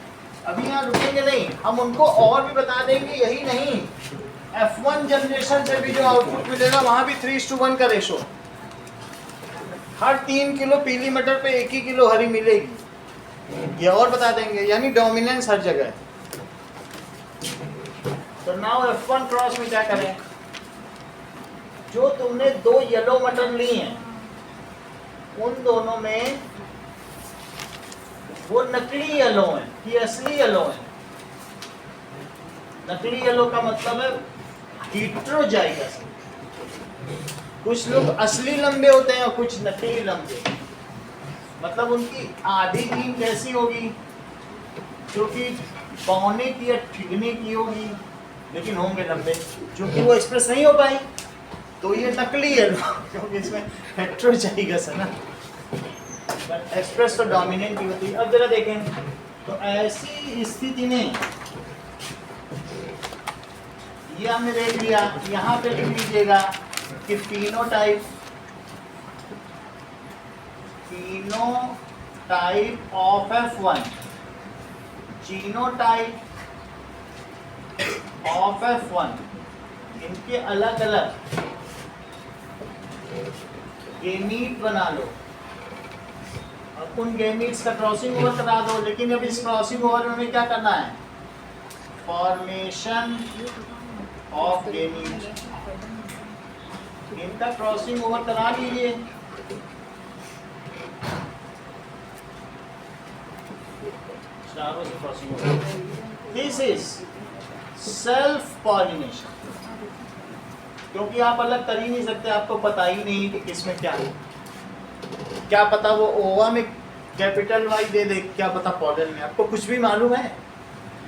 A: अभी यहाँ रुकेंगे नहीं, हम उनको और भी बता देंगे। यही नहीं, F1 जनरेशन से भी जो आउटपुट मिलेगा वहां भी 3:1 का रेशो, हर 3 किलो पीली मटर पे 1 ही किलो हरी मिलेगी, ये और बता देंगे। यानी डोमिनेंस हर जगह है। तो नाउ F1 क्रॉस में क्या करें, जो तुमने दो येलो मटर ली हैं उन दोनों में वो नकली येलो है कि असली येलो है। नकली येलो का मतलब है हेटेरोजाइगस, कुछ लोग असली लंबे होते हैं और कुछ नकली लंबे, मतलब उनकी आधी नींद कैसी होगी, जो कि पौने की या ठिगने की होगी, लेकिन होंगे लंबे, क्योंकि वो एक्सप्रेस नहीं हो पाई, तो ये नकली है क्योंकि इसमें हेटेरोजाइगस है ना, बट एक्सप्रेस तो डोमिनेंट ही होती है। अब जरा देखें, तो ऐसी स्थिति में ये हमने देख लिया, यहाँ पे लिख लीजिएगा कि phenotype of F1, genotype of F1, इनके अलग अलग गेमीट बना लो, अब उन गेमीट्स का क्रॉसिंग ओवर करा दो। लेकिन अब इस क्रॉसिंग ओवर में हमें क्या करना है, फॉर्मेशन ऑफ गेमीट, इनका क्रॉसिंग ओवर करा लीजिए। चारों से crossing over. This is self pollination, क्योंकि आप अलग कर ही नहीं सकते, आपको पता ही नहीं कि किसमें क्या है। क्या पता वो ओवा में कैपिटल वाई दे दे, क्या पता पॉलन में, आपको कुछ भी मालूम है,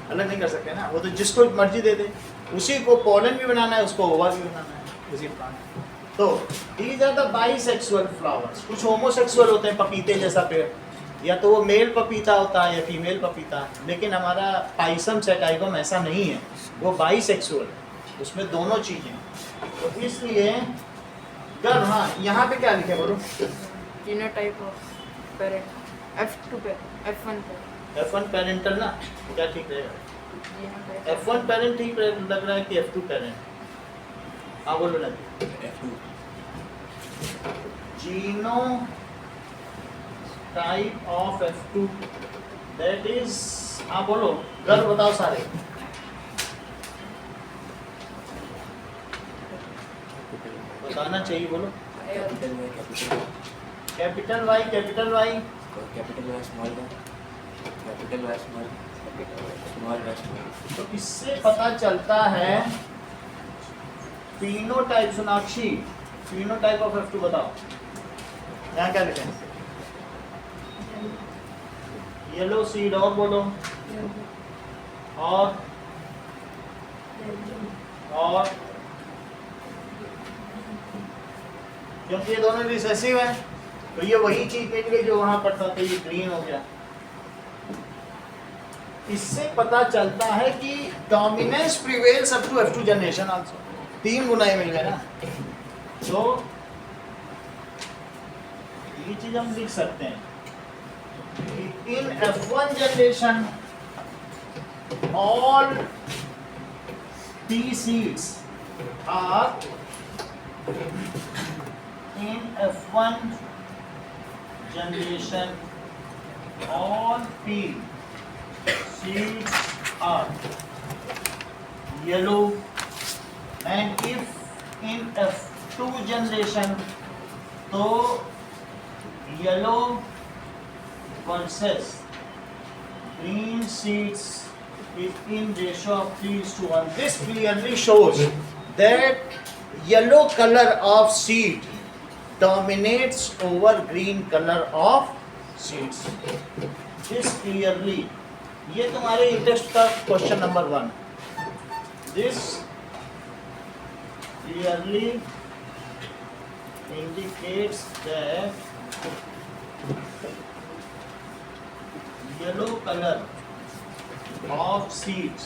A: अलग नहीं कर सकते ना। वो तो जिसको मर्जी दे दे, उसी को पॉलन भी बनाना है, उसको ओवा भी बनाना है, उसी प्लांट। तो these are the bisexual flowers. कुछ होमोसेक्सुअल होते हैं, पपीते जैसा पेड़, या तो वो मेल पपीता होता है या फीमेल पपीता, लेकिन हमारा पाइसम सैटाइवम ऐसा नहीं है, वो बाइसेक्सुअल है, उसमें दोनों चीज़ें। तो इसलिए कर, हाँ यहाँ पे क्या लिखे बोलो,
B: genotype of parent F1 parent,
A: F1 parental ना, क्या ठीक रहेगा, F1 पेरेंट ठीक लग रहा है कि F2 पेरेंट? हाँ बोलो ना, genotype of F2, that is, हाँ बोलो, कर बताओ सारे। बताना चाहिए, बोलो। Capital Y, capital Y,
C: capital Y small का, capital Y small, Small f2.
A: तो इससे पता चलता है phenotype. Sonakshi, phenotype of F2 बताओ। यहाँ क्या लिखे? येलो सीड, और बोलो। और क्योंकि ये दोनों रिसेसिव है तो ये वही चीज मिल गई जो वहां पर था, तो ये ग्रीन हो गया। इससे पता चलता है कि dominance prevails up to F2 generation also. 3 गुना ही मिल गया ना, तो ये चीज हम लिख सकते हैं in F1 generation all P seeds are in F1 generation all P seeds are yellow, and if in F2 generation तो yellow versus green seeds is in ratio of 3:1. This clearly shows that yellow color of seed dominates over green color of seeds. This clearly, ये तुम्हारे index का question number 1. This clearly indicates that yellow color of seeds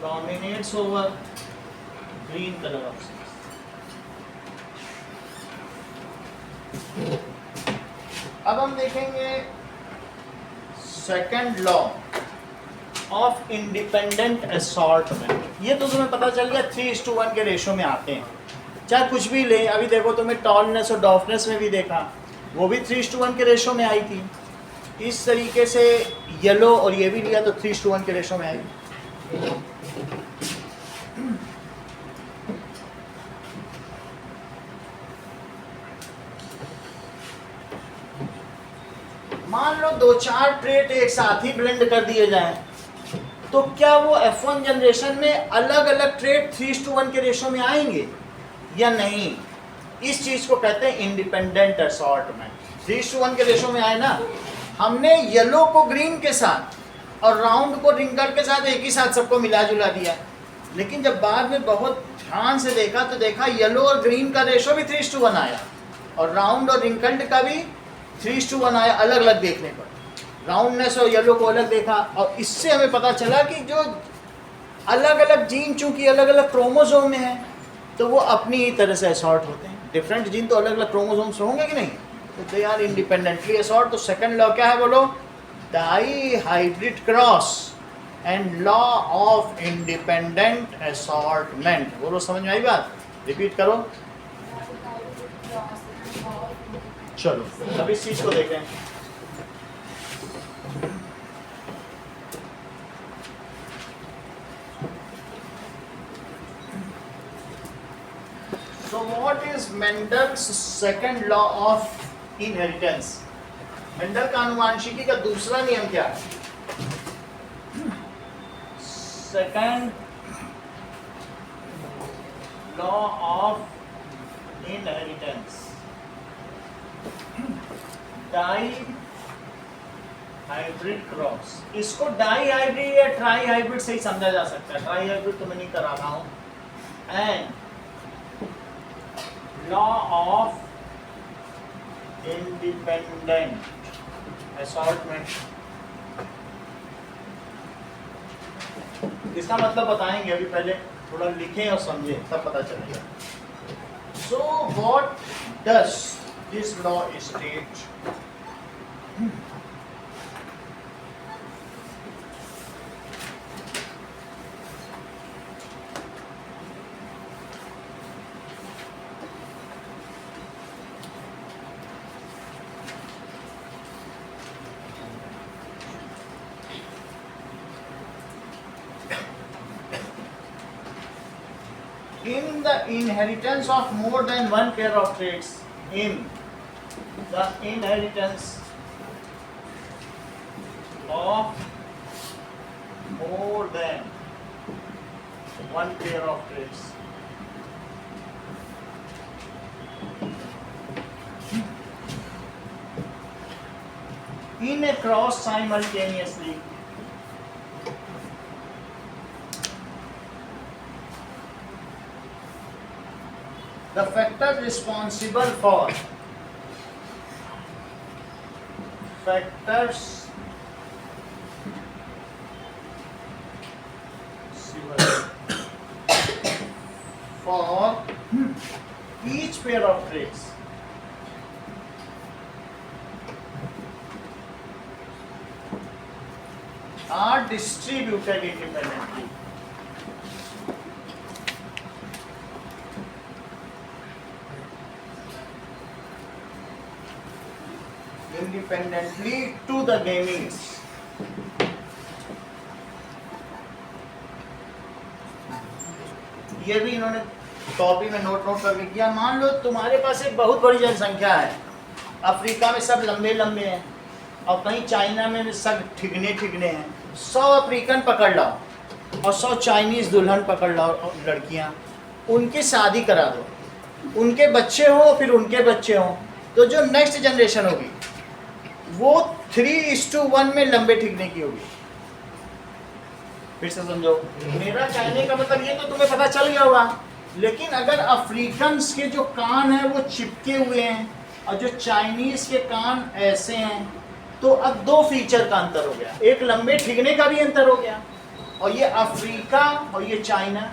A: dominates over green color of seeds. अब हम देखेंगे second law of independent assortment. ये तो तुम्हें पता चल गया 3:1 के रेशो में आते हैं, चाहे कुछ भी ले। अभी देखो तुम्हें टॉलनेस और डॉफनेस में भी देखा, वो भी 3:1 के रेशो में आई थी। इस तरीके से येलो और ये भी लिया तो 3:1 के रेशो में आएगी। मान लो 2-4 ट्रेट एक साथ ही ब्लेंड कर दिए जाएं, तो क्या वो F1 जनरेशन में अलग अलग ट्रेट 3:1 के रेशो में आएंगे या नहीं? इस चीज को कहते हैं इंडिपेंडेंट असॉर्टमेंट। 3:1 के रेशो में आए ना, हमने येलो को ग्रीन के साथ और राउंड को रिंकल के साथ एक ही साथ सबको मिला जुला दिया, लेकिन जब बाद में बहुत ध्यान से देखा तो देखा येलो और ग्रीन का रेशो भी 3:1 आया और राउंड और रिंकल्ड का भी 3:1 आया, अलग अलग देखने पर। राउंडनेस और येलो को अलग देखा, और इससे हमें पता चला कि जो अलग अलग जीन चूंकि अलग अलग क्रोमोसोम में है तो वो अपनी ही तरह से असॉर्ट होते हैं। डिफरेंट जीन तो अलग अलग क्रोमोसोम्स होंगे कि नहीं, तो दे आर इंडिपेंडेंटली असॉर्ट। तो सेकंड लॉ क्या है बोलो? Dihybrid cross and law of independent assortment. बोलो, समझ में आई बात? रिपीट करो। चलो अब इस चीज को देखें। So what is Mendel's second law of inheritance? Mendel का आनुवांशिकी का दूसरा नियम क्या है? Second law of inheritance, dihybrid cross. इसको डाई हाइब्रिड या ट्राई हाइब्रिड से ही समझा जा सकता है। ट्राई हाइब्रिड तो मैं नहीं करा रहा हूं। And law of independent assortment, इसका मतलब बताएंगे, अभी पहले थोड़ा लिखें और समझें तब पता चलेगा। So what does this law state? In the inheritance of more than one pair of traits, in the inheritance of more than one pair of traits. In a cross simultaneously, the factor responsible for factors for each pair of traits are distributed independently. Independently to the gametes. ये भी इन्होंने copy में note कर किया। मान लो तुम्हारे पास एक बहुत बड़ी जनसंख्या है, अफ्रीका में सब लंबे लंबे हैं और कहीं चाइना में भी सब ठिगने हैं। 100 अफ्रीकन पकड़ लाओ और 100 चाइनीज़ दुल्हन पकड़ लाओ, लड़कियां, उनकी शादी करा दो, उनके बच्चे हो फिर उनके बच्चे हों, तो जो नेक्स्ट जनरेशन होगी वो 3:1 में लंबे ठिगने की होगी। फिर से समझो, मेरा कहने का मतलब ये तो तुम्हें पता चल गया होगा, लेकिन अगर अफ्रीकन के जो कान हैं वो चिपके हुए हैं और जो चाइनीज के कान ऐसे हैं, तो अब 2 फीचर का अंतर हो गया। एक लंबे ठिगने का भी अंतर हो गया, और ये अफ्रीका और ये चाइना,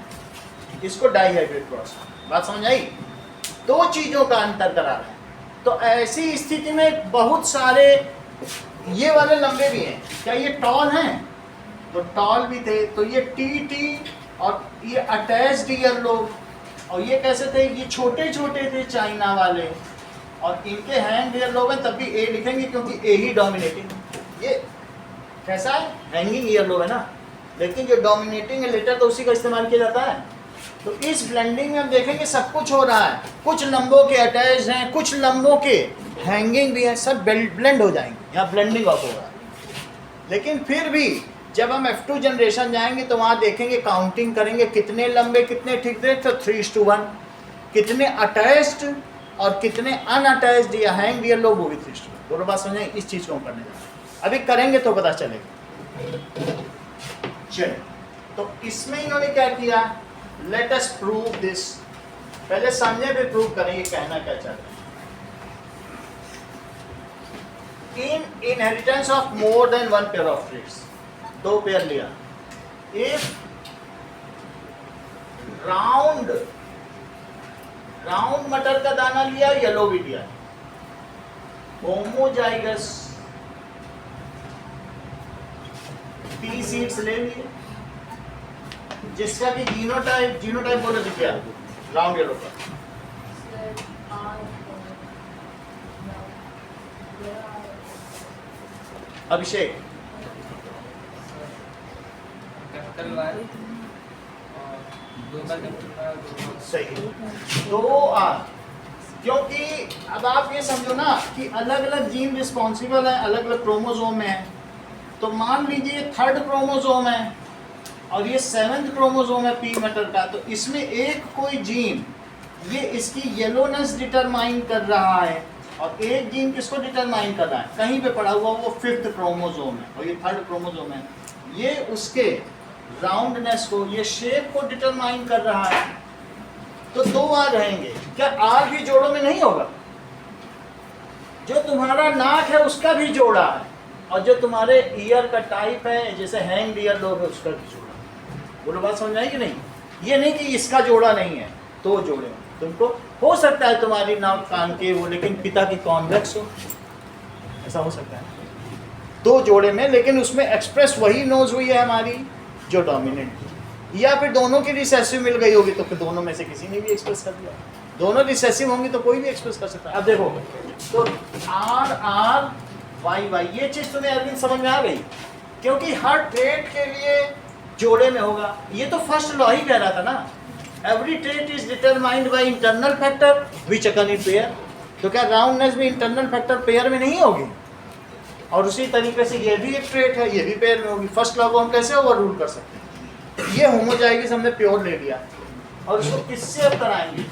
A: इसको डाईहाइब्रिड क्रॉस, बात समझ आई? 2 चीज़ों का अंतर करा रहे हैं। तो ऐसी स्थिति में बहुत सारे ये वाले लंबे भी हैं। क्या ये टॉल हैं? तो टॉल भी थे, तो ये टी और ये अटैच्ड ईयर लोग, और ये कैसे थे? ये छोटे छोटे थे चाइना वाले, और इनके हैंग ईयर लोग हैं, तब भी ए लिखेंगे क्योंकि ए ही डोमिनेटिंग। ये कैसा है? हैंगिंग ईयर लोग है ना, लेकिन जो डोमिनेटिंग है लेटर तो उसी का इस्तेमाल किया जाता है। तो इस ब्लेंडिंग में हम देखेंगे सब कुछ हो रहा है, कुछ लंबों के अटैच हैं, कुछ लंबों के हैंगिंग भी हैं, सब ब्लेंड हो जाएंगे, यहाँ ब्लेंडिंग ऑफ होगा। लेकिन फिर भी जब हम F2 जनरेशन जाएंगे तो वहाँ देखेंगे, काउंटिंग करेंगे कितने लंबे कितने ठिगने, तो 3:1, कितने अटैच्ड और कितने अनअटैच्ड या हैंग ईयर लोग, वो भी 3:1। दोनों बात समझें, इस चीज़ को हम करने जा रहे हैं, अभी करेंगे तो पता चलेगा। चलिए, तो इसमें इन्होंने क्या किया, लेट अस प्रूव दिस। पहले समझे फिर प्रूव करेंगे कहना क्या चाहते हैं। इन inheritance of more than 1 pair of traits, 2 pair लिया। इफ राउंड मटर का दाना लिया, येलो भी लिया, होमोजाइगस पी सीड्स ले लिए, जिसका कि जीनोटाइप बोले तो क्या, राउंड येलो का। अभिषेक सही, 2R, क्योंकि अब आप ये समझो ना कि अलग अलग जीन रिस्पॉन्सिबल है, अलग अलग क्रोमोसोम में है। तो मान लीजिए 3rd क्रोमोसोम है और ये 7th क्रोमोसोम है पी मटर का, तो इसमें एक कोई जीन ये इसकी येलोनेस डिटरमाइन कर रहा है, और एक जीन किसको डिटरमाइन कर रहा है, कहीं पे पड़ा हुआ वो 5th क्रोमोसोम है और ये 3rd क्रोमोसोम है, ये उसके राउंडनेस को, ये शेप को डिटरमाइन कर रहा है। तो 2R रहेंगे। क्या R भी जोड़ों में नहीं होगा? जो तुम्हारा नाक है उसका भी जोड़ा है, और जो तुम्हारे ईयर का टाइप है जैसे हैंग ईयर लोग है उसका भी जोड़ा है। बोलो बात समझ आई कि नहीं? ये नहीं कि इसका जोड़ा नहीं है, 2 जोड़े तुमको हो सकता है तुम्हारी नाक कान के वो, लेकिन पिता की कॉन्वेक्स हो, ऐसा हो सकता है 2 जोड़े में, लेकिन उसमें एक्सप्रेस वही नोज हुई है हमारी जो डोमिनेंट, या फिर दोनों की रिसेसिव मिल गई होगी तो फिर दोनों में से किसी ने भी एक्सप्रेस कर दिया। दोनों रिसेसिव होंगी तो कोई भी एक्सप्रेस कर सकता है। अब देखो, तो RR YY, ये चीज़ तुम्हें अरविंद समझ में आ गई, क्योंकि हर ट्रेट के लिए जोड़े में होगा। ये तो फर्स्ट लॉ ही कह रहा था ना, every trait is determined by internal factor which occur in pair. तो क्या राउंडनेस भी इंटरनल फैक्टर पेयर में नहीं होगी? और उसी तरीके से ये भी एक ट्रेट है, ये भी पेयर में होगी। फर्स्ट लॉ को हम कैसे ओवर रूल कर सकते हैं? ये होमोजाइगस हमने प्योर ले लिया और इसको किससे अब कराएंगे?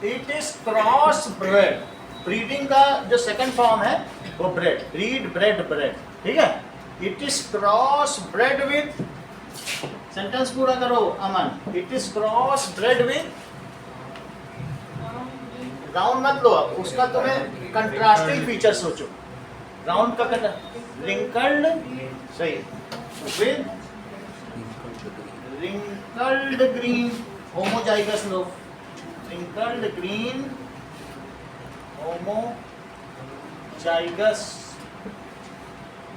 A: It is cross bread. Breeding का जो सेकंड फॉर्म है वो ब्रेड, ब्रीड ब्रेड ब्रेड, ठीक है। It is cross bred with, sentence पूरा करो Aman. It is cross bred with, round मत लो अब, उसका तुम्हें कंट्रास्टिंग फीचर सोचो। राउंड का रिंकल्ड, सही, विद रिंकल्ड ग्रीन होमोजाइगस लो, wrinkled green homozygous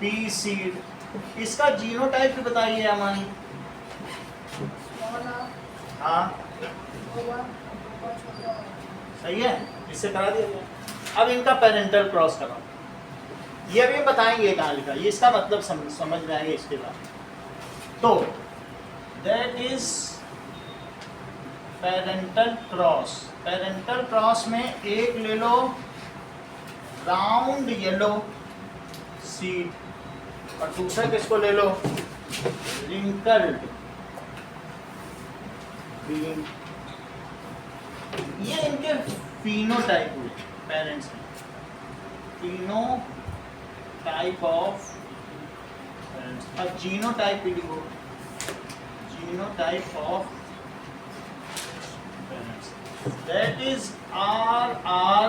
A: pea seed. इसका जीनोटाइप भी बताइए अमन। हाँ सही है, इससे करा दिया गया। अब इनका पेरेंटल क्रॉस कराओ, ये भी बताएंगे कहाँ लिखा, ये इसका मतलब समझ में आएगा इसके बाद। तो that is parental cross. Parental cross में एक ले लो राउंड येलो सीड और दूसरा किसको ले लो? Wrinkled green. ये इनके फिनोटाइप हुए पेरेंट्स में, फिनोटाइप ऑफ पेरेंट्स। अब जीनोटाइप भी लिखो, genotype of parents. That is R R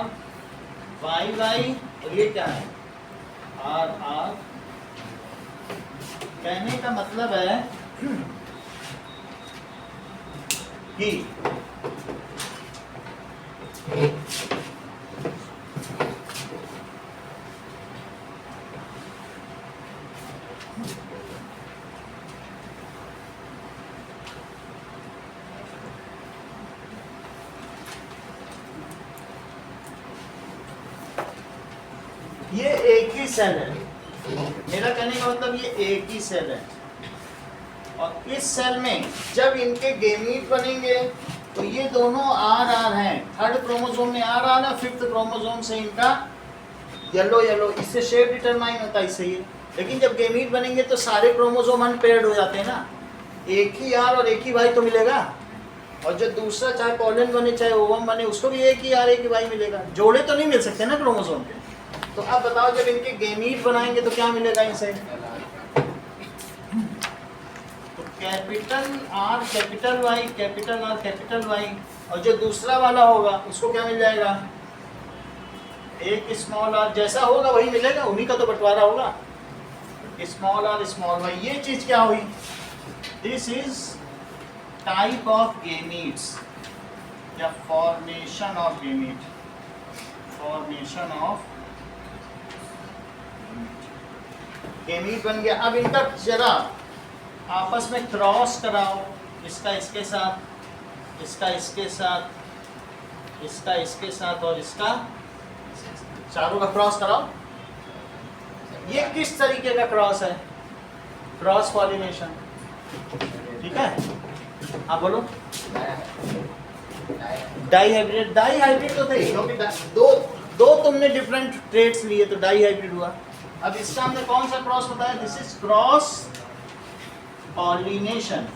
A: Y Y. और ये क्या है? R R. कहने का मतलब है कि ये एक ही सेल है। मेरा कहने का मतलब ये एक ही सेल है और इस सेल में जब इनके गेमीट बनेंगे तो ये दोनों आर आर हैं। थर्ड क्रोमोसोम में आर आर है, फिफ्थ क्रोमोसोम से इनका येलो येलो, इससे शेप डिटरमाइन होता है इससे ये। लेकिन जब गेमीट बनेंगे तो सारे क्रोमोसोम अनपेयर्ड हो जाते हैं ना, एक ही आर और एक ही वाई तो मिलेगा। और जो दूसरा चाहे पॉलन बने चाहे ओवम बने उसको भी एक ही आर एक ही वाई मिलेगा। जोड़े तो नहीं मिल सकते ना क्रोमोसोम के। तो अब बताओ जब इनके गेमीट बनाएंगे तो क्या मिलेगा इनसे? तो capital R capital Y, capital R capital Y. और जो दूसरा वाला होगा उसको क्या मिल जाएगा? एक स्मॉल आर। जैसा होगा वही मिलेगा, उन्हीं का तो बंटवारा होगा। Small R small Y. ये चीज क्या हुई? This is type of gametes या formation of gamete, formation of gamete बन गया। अब इनका जरा आपस में क्रॉस कराओ, इसका इसके साथ, इसका इसके साथ, इसका इसके साथ और इसका, चारों का क्रॉस कराओ। ये किस तरीके का क्रॉस है? क्रॉस पॉलिनेशन, ठीक है। हाँ बोलो। डाई हाइब्रिड, डाई हाइब्रिड तो थे क्योंकि दो तुमने डिफरेंट ट्रेड्स लिए तो डाई हाइब्रिड हुआ। अब इसका हमने कौन सा क्रॉस बताया? This is cross pollination.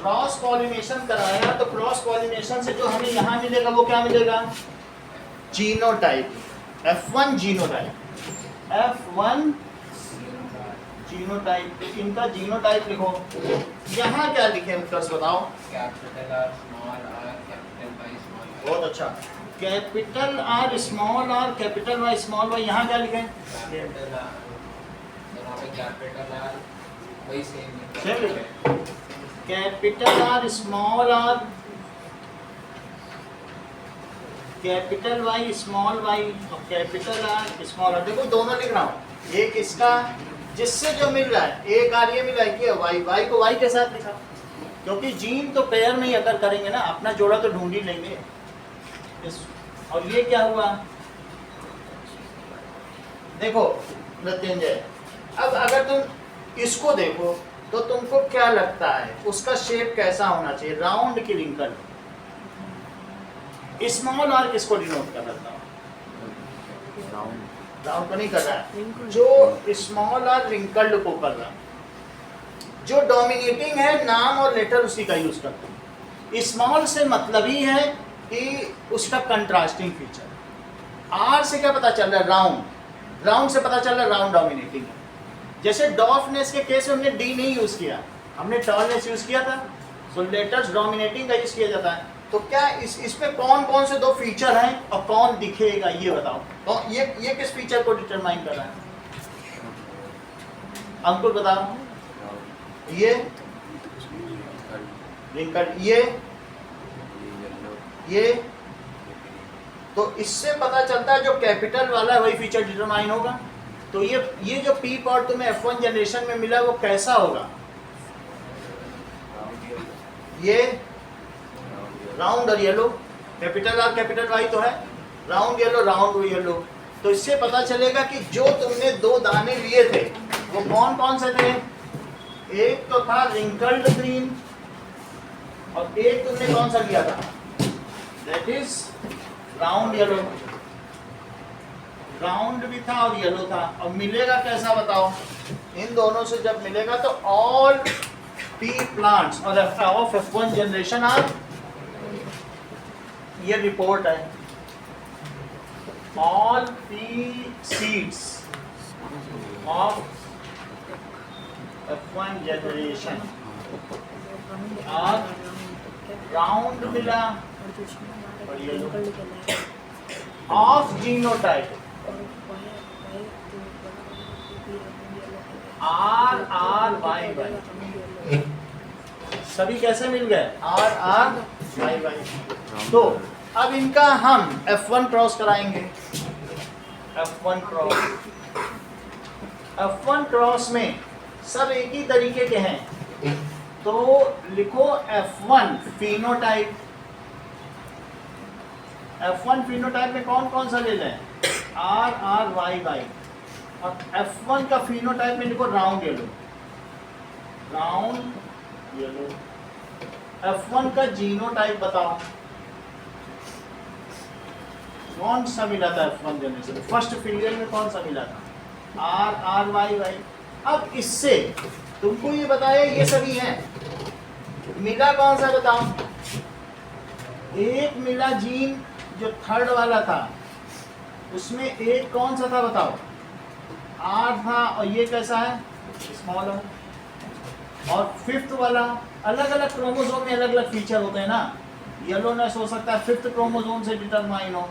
A: Cross pollination कराया तो क्रॉस पॉलिनेशन से जो हमें यहाँ मिलेगा वो क्या मिलेगा? Genotype, F1 genotype, F1 genotype. इनका जीनोटाइप लिखो। यहाँ क्या लिखे उत्कर्ष बताओ?
C: Capital R small R capital Y small.
A: बहुत अच्छा। Capital R small R capital Y small Y. यहाँ क्या लिखे?
C: कैपिटल आर, यहाँ पे कैपिटल आर वही सेम है।
A: चलिए, capital R small R capital Y small Y और कैपिटल आर स्मॉल आर। देखो दोनों लिख रहा हूँ। एक इसका जिससे जो मिल रहा है, एक आर ये मिला है कि वाई, वाई को वाई के साथ लिखा क्योंकि जीन तो पेयर में ही अगर करेंगे ना, अपना जोड़ा तो ढूंढ ही लेंगे। और ये क्या हुआ? देखो मृत्युंजय, अब अगर तुम इसको देखो तो तुमको क्या लगता है उसका शेप कैसा होना चाहिए? राउंड की रिंकल? स्मॉल आर किसको डिनोट कर रहा था? राउंड को नहीं कर रहा है, जो स्मॉल और रिंकल्ड को कर रहा है। जो डोमिनेटिंग है नाम और लेटर उसी का यूज करते हैं। स्मॉल से मतलब ही है कि उसका कंट्रास्टिंग फीचर। आर से क्या पता चल रहा है? राउंड। राउंड से पता चल रहा है राउंड डोमिनेटिंग है। जैसे डॉफनेस के केस में हमने डी नहीं यूज किया, हमने टॉलनेस यूज किया था, सो लेटर्स डोमिनेटिंग का यूज किया जाता है। तो क्या इसमें कौन कौन से दो फीचर हैं और कौन दिखेगा ये बताओ। तो ये किस फीचर को डिटरमाइन कर रहा है? अंकुर बताओ। ये रिंकल्ड, ये तो इससे पता चलता है जो कैपिटल वाला है वही फीचर डिटरमाइन होगा। तो ये जो पी पॉट तुम्हें F1 जनरेशन में मिला वो कैसा होगा? ये राउंड और yellow, capital R capital Y तो है, राउंड येलो। तो इससे पता चलेगा कि जो तुमने दो दाने लिए थे वो कौन कौन से थे। एक तो था रिंकल्ड ग्रीन और एक तुमने कौन सा लिया था? That is round yellow. Round भी था और येलो था। अब मिलेगा कैसा बताओ? इन दोनों से जब मिलेगा तो ऑल पी प्लांट्स और ऑफ F1 जनरेशन आर, ये रिपोर्ट है, all pea seeds of F1 generation are round मिला और yellow of genotype R R Y Y. सभी कैसे मिल गए? R R Y Y. तो अब इनका हम F1 क्रॉस कराएंगे। F1 क्रॉस, F1 क्रॉस में सब एक ही तरीके के हैं। तो लिखो F1 फिनोटाइप। F1 फिनोटाइप में कौन कौन सा ले लें? R R Y Y. और F1 का फिनोटाइप में लिखो round yellow, round yellow. F1 का जीनोटाइप बताओ कौन सा मिला था F1 जनरेशन? फर्स्ट फिंगर में कौन सा मिला था? R R Y Y. अब इससे तुमको ये बताया ये सभी हैं, मिला कौन सा बताओ? एक मिला जीन जो थर्ड वाला था उसमें एक कौन सा था बताओ? आर था। और ये कैसा है? स्मॉल है। और फिफ्थ वाला, अलग अलग क्रोमोसोम में अलग अलग फीचर होते हैं ना। येलोनेस हो सकता है फिफ्थ क्रोमोसोम से डिटरमाइन हो,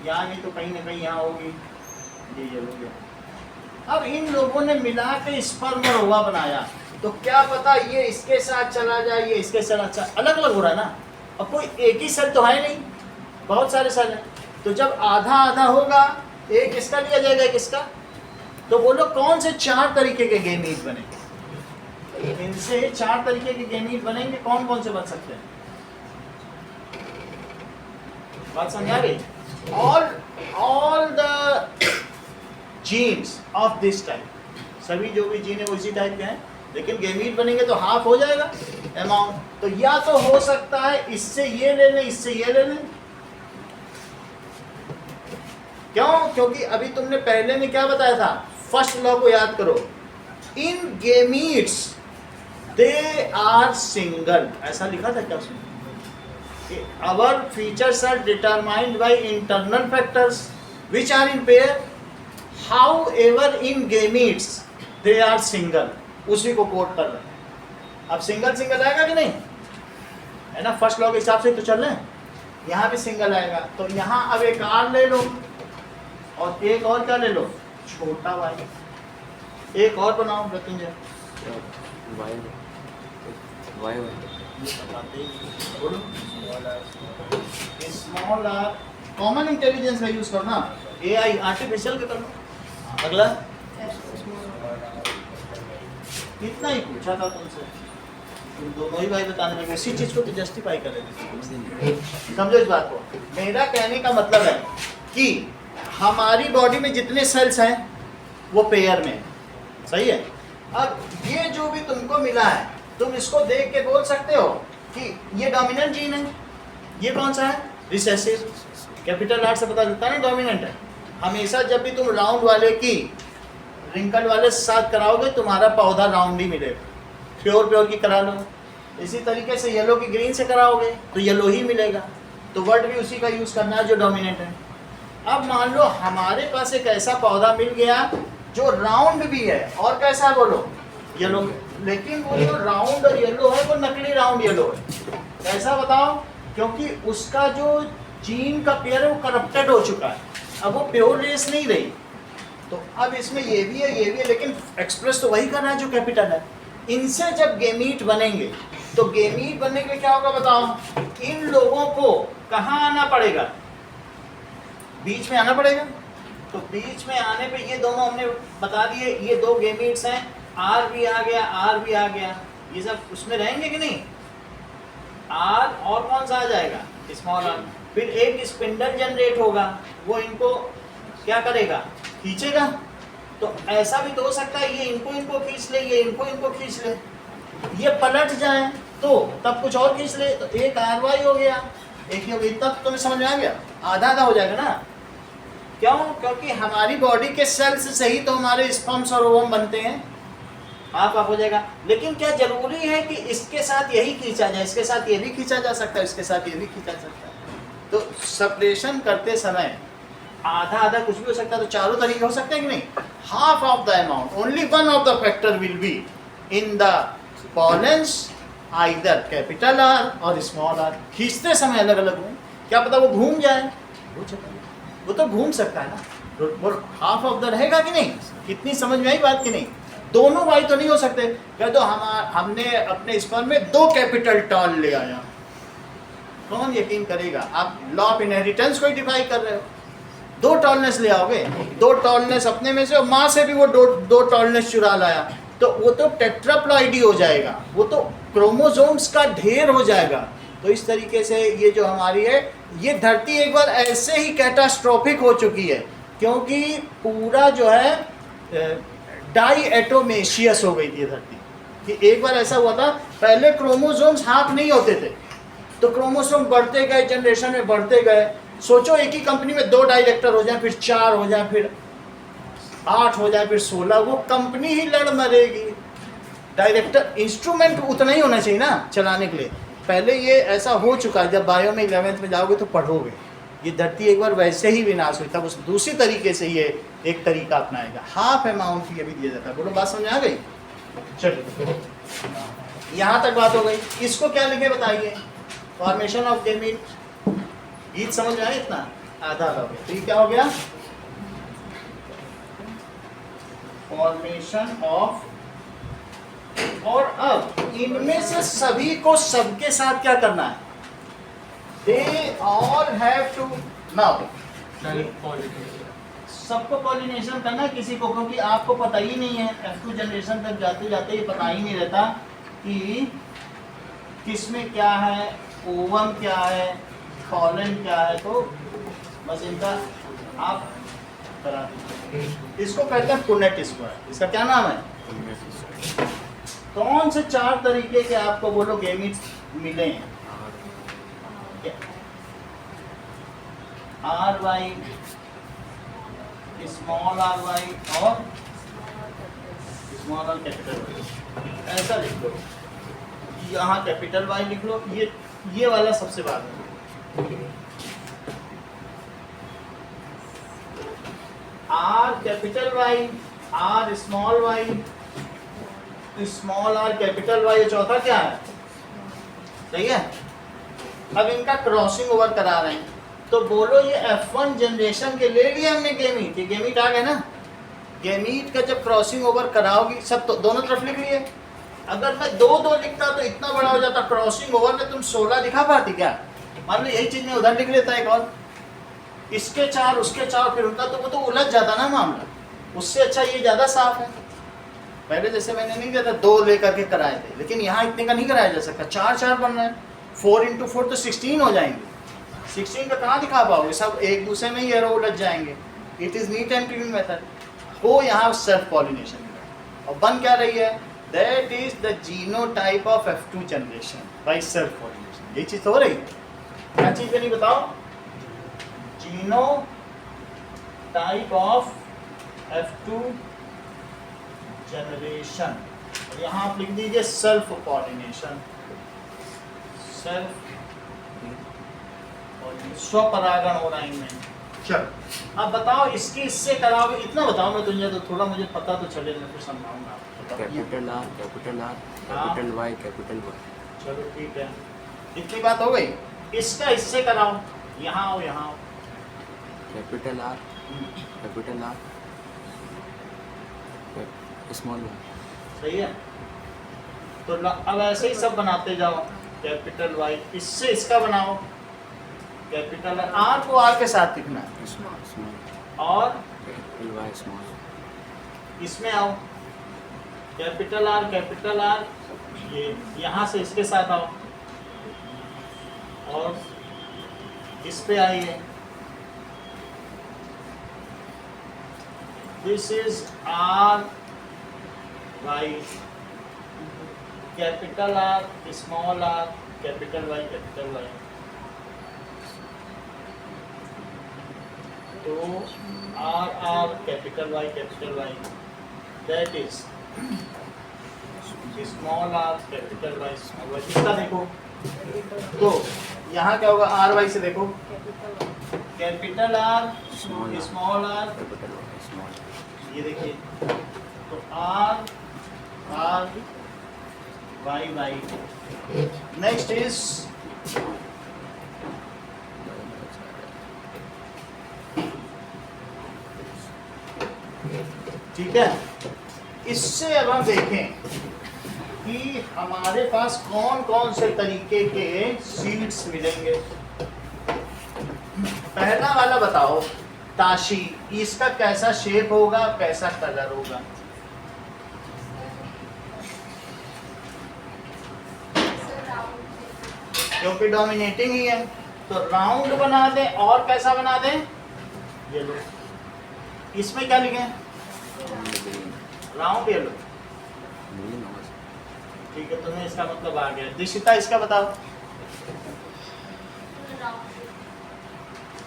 A: यहाँ नहीं तो कहीं ना कहीं यहाँ होगी, ये येलो। अब इन लोगों ने मिला के स्पर्म और ओवा बनाया, तो क्या पता ये इसके साथ चला जाए, ये इसके साथ अलग अलग हो रहा है ना। अब कोई एक ही सेल तो है नहीं, बहुत सारे सेल हैं। तो जब आधा आधा होगा, एक इसका लिया जाएगा एक इसका, तो बोलो कौन से चार तरीके के गेमीट बनेंगे? इनसे चार तरीके के गेमीट बनेंगे। कौन कौन से बन सकते हैं? बात समझा रही? All the jeans of this type, सभी जो भी जीन है वो इसी टाइप के हैं, लेकिन गेमीट बनेंगे तो हाफ हो जाएगा अमाउंट। तो या तो हो सकता है इससे ये ले लें, इससे ये ले लें। क्यों? क्योंकि अभी तुमने पहले में क्या बताया था? फर्स्ट लॉ को याद करो, इन गेमीट्स दे आर सिंगल, ऐसा लिखा था क्या उसमें? Our features are determined by internal factors which are in pair. However, in gametes they are single. उसी को कोट कर रहे हैं। अब सिंगल सिंगल आएगा कि नहीं? है ना, फर्स्ट लॉ के हिसाब से तो चल रहे हैं। यहाँ भी सिंगल आएगा, तो यहाँ अब एक आर ले लो और एक और क्या ले लो? छोटा वाई। एक और बनाओ मृत्युंजय।
C: वाई
A: बोलो। स्मॉल आर, कॉमन इंटेलिजेंस का यूज करना, एआई आर्टिफिशियल का करना। अगला इतना ही पूछा था तुमसे, तुम दोनों ही भाई बताने लगे। इसी चीज को तो जस्टिफाई कर रहे थे। समझो इस बात को। मेरा कहने का मतलब है कि हमारी बॉडी में जितने सेल्स हैं वो पेयर में, सही है। अब ये जो भी तुमको मिला है, तुम इसको देख के बोल सकते हो कि ये डोमिनेंट जीन है, ये कौन सा है? रिसेसिव। कैपिटल आर से पता चलता है ना डोमिनेंट है। हमेशा जब भी तुम राउंड वाले की रिंकल वाले से साथ कराओगे तुम्हारा पौधा राउंड ही मिलेगा। प्योर की करा लो, इसी तरीके से येलो की ग्रीन से कराओगे तो येलो ही मिलेगा। तो वर्ड भी उसी का यूज करना है जो डोमिनेंट है। अब मान लो हमारे पास एक ऐसा पौधा मिल गया जो राउंड भी है और कैसा है बोलो, येलो, लेकिन वो जो राउंड और येलो है वो नकली राउंड येलो है। कैसा बताओ? क्योंकि उसका जो जीन का पेयर है वो करप्टेड हो चुका है, अब वो प्योर रेस नहीं रही। तो अब इसमें ये भी है, लेकिन एक्सप्रेस तो वही करना है जो कैपिटल है। इनसे जब गेमीट बनेंगे तो गेमीट बनने के लिए क्या होगा बताओ? इन लोगों को कहाँ आना पड़ेगा? बीच में आना पड़ेगा। तो बीच में आने पे ये दोनों हमने बता दिए, ये दो गेमीट्स हैं, आर भी आ गया, आर भी आ गया, ये सब उसमें रहेंगे कि नहीं? आर और कौन सा आ जाएगा? Small R. फिर एक स्पिंडल जनरेट होगा, वो इनको क्या करेगा? खींचेगा। तो ऐसा भी तो हो सकता है ये इनको खींच ले, ये इनको खींच ले, ये पलट जाए तो तब कुछ और खींच ले, तो एक आर वाई हो गया, एक हो गई। तब तुम्हें समझ में आ गया? आधा आधा हो जाएगा ना। क्यों? क्योंकि हमारी बॉडी के सेल्स से ही तो हमारे स्पर्म्स और ओवम बनते हैं। आप हो जाएगा। लेकिन क्या जरूरी है कि इसके साथ यही खींचा जाए? इसके साथ ये भी खींचा जा सकता है, इसके साथ ये भी खींचा जा सकता है। तो सेपरेशन करते समय आधा आधा कुछ भी हो सकता है, तो चारों तरीके हो सकते हैं कि नहीं? Half of the amount, only one of the factor will be in the pollens, either capital R और स्मॉल आर। खींचते समय अलग अलग हो, क्या पता वो घूम जाए, वो तो घूम सकता है ना। वो हाफ ऑफ द रहेगा कि नहीं? कितनी समझ में आई बात कि नहीं? दोनों वाई तो नहीं हो सकते। कह दो हमने अपने स्पर्म में 2 कैपिटल टॉल ले आया, कौन यकीन करेगा? आप लॉ ऑफ इनहेरिटेंस को ही डिफाई कर रहे हो। 2 टॉलनेस ले आओगे, 2 टॉलनेस अपने में से और माँ से भी वो 2 टॉलनेस चुरा लाया, तो वो तो टेट्राप्लॉइडी हो जाएगा, वो तो क्रोमोसोम्स का ढेर हो जाएगा। तो इस तरीके से ये जो हमारी है, ये धरती एक बार ऐसे ही कैटास्ट्रोफिक हो चुकी है, क्योंकि पूरा जो है डाई एटोमेशियस हो गई थी धरती। कि एक बार ऐसा हुआ था, पहले क्रोमोसोम्स हाफ नहीं होते थे, तो क्रोमोसोम बढ़ते गए, जनरेशन में बढ़ते गए। सोचो एक ही कंपनी में 2 डायरेक्टर हो जाए, फिर 4 हो जाए, फिर 8 हो जाए, फिर 16, वो कंपनी ही लड़ मरेगी। डायरेक्टर इंस्ट्रूमेंट उतना ही होना चाहिए ना चलाने के लिए। पहले ये ऐसा हो चुका है, जब बायो में 11th में जाओगे तो पढ़ोगे। ये धरती एक बार वैसे ही विनाश हुई, तब उस दूसरी तरीके से ये एक तरीका अपनाएगा। हाफ अमाउंट ये भी दिया जाता है। बोलो बात समझ आ गई? चलो यहाँ तक बात हो गई। इसको क्या लिखे बताइए? Formation of gamete. गीत समझ में आया? इतना आधा हो गया। तो ये क्या हो गया? Formation of. और अब इनमें से सभी को सबके साथ क्या करना है? They all have to now सबको पॉलिनेशन करना है, किसी को, क्योंकि आपको पता ही नहीं है, F2 जनरेशन तक जाते जाते ये पता ही नहीं रहता कि किसमें क्या है, ओवम क्या है, पॉलन क्या है। तो बस इनका आप करा दीजिए। इसको कहते हैं पुनेट स्क्वायर। इसका क्या नाम है? कौन से 4 तरीके के आपको बोलो गेमीट्स मिले हैं? R Y, small R Y और स्मॉल आर कैपिटल वाई। ऐसा लिख लो, यहाँ कैपिटल वाई लिख लो, ये वाला सबसे बाद में। R capital Y, R small Y, small R capital Y, चौथा क्या है? सही है। अब इनका क्रॉसिंग ओवर करा रहे हैं, तो बोलो ये F1 जनरेशन के ले लिया हमने गेमीट। ये गेमीट आ गए ना। गेमीट का जब क्रॉसिंग ओवर कराओगी, सब तो दोनों तरफ लिख लिए। अगर मैं 2-2 लिखता तो इतना बड़ा हो जाता। क्रॉसिंग ओवर में तुम 16 दिखा पाती क्या? मान लो यही चीज में उधर लिख लेता एक और, इसके 4 उसके 4 फिर उनका, तो वो तो उलझ जाता ना मामला। उससे अच्छा ये ज्यादा साफ है। पहले जैसे मैंने नहीं किया था 2 लेकर के कराए थे, लेकिन यहाँ इतने का नहीं कराया जा सकता। 4-4 बन रहे हैं, 4 × 4 तो 16 हो जाएंगे। 16 का कहाँ दिखा पाओगे? सब एक दूसरे में ही एरो उलझ जाएंगे। It is neat and clean method. हो यहाँ सेल्फ पॉलिनेशन और बन क्या रही है? That is the genotype of F2 generation by self pollination. यही चीज तो हो रही है। क्या चीज नहीं बताओ? जीनो टाइप ऑफ F2 जनरेशन। यहाँ आप लिख दीजिए सेल्फ पॉलिनेशन, सेल्फ स्वपरागण हो रहा है इनमें। चलो अब बताओ इसके इससे कराओगे, इतना बताओ मैं तुझे, तो थोड़ा मुझे पता तो चले, मैं फिर समझाऊंगा।
D: Capital R, capital R, capital Y, capital Y.
A: चलो ठीक है, इतनी बात हो गई। इसका इससे कराओ, यहाँ आओ, यहाँ आओ।
D: Capital R, capital R, small Y.
A: सही है, तो अब ऐसे ही सब बनाते जाओ। कैपिटल वाई, इससे इसका बनाओ कैपिटल आर को आर के साथ लिखना है,
D: स्मॉल स्मॉल,
A: और
D: कैपिटल वाई स्मॉल।
A: इसमें आओ कैपिटल आर, ये यहाँ से इसके साथ आओ, और इस पे आइए। This is R Y, capital R, small R, capital Y, capital Y. तो R R, capital Y, that is small R, capital Y, small Y. इसका देखो, तो यहाँ क्या होगा, आर वाई से देखो, capital R, small R,
D: capital Y small.
A: ये देखिए, तो R R Y Y. Next is ठीक है। इससे अब हम देखें कि हमारे पास कौन कौन से तरीके के सीड्स मिलेंगे। पहला वाला बताओ, ताशी, इसका कैसा शेप होगा, कैसा कलर होगा? क्योंकि डोमिनेटिंग ही है, तो राउंड बना दें, और कैसा बना दें, येलो। इसमें क्या लिखें, राउंड येलो। ठीक है, तुम्हें इसका मतलब आ गया। दिशिता, इसका बताओ,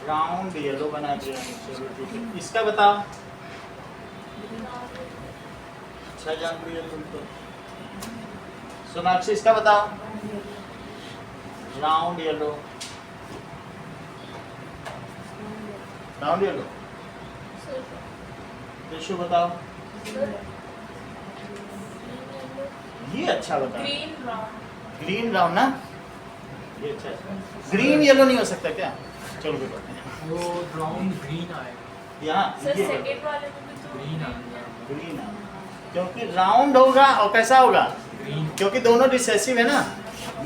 A: राउंड येलो बना दिया। चलो ठीक है, इसका बताओ। अच्छा जान रही है तुम तो। सोनाक्षी, इसका बताओ, राउंड येलो, राउंड येलो। दिशु बताओ, ये अच्छा बताओ, ग्रीन राउंड ना, ये अच्छा है। ग्रीन येलो नहीं हो सकता क्या? चलो कोई बात नहीं,
C: वो राउंड ग्रीन आए,
A: यहाँ
B: सर
A: ये
B: सेकंड वाले में भी तो
C: ग्रीन आएगा,
A: ग्रीन है, क्योंकि राउंड होगा और कैसा होगा,
C: ग्रीन
A: क्योंकि दोनों रिसेसिव है ना,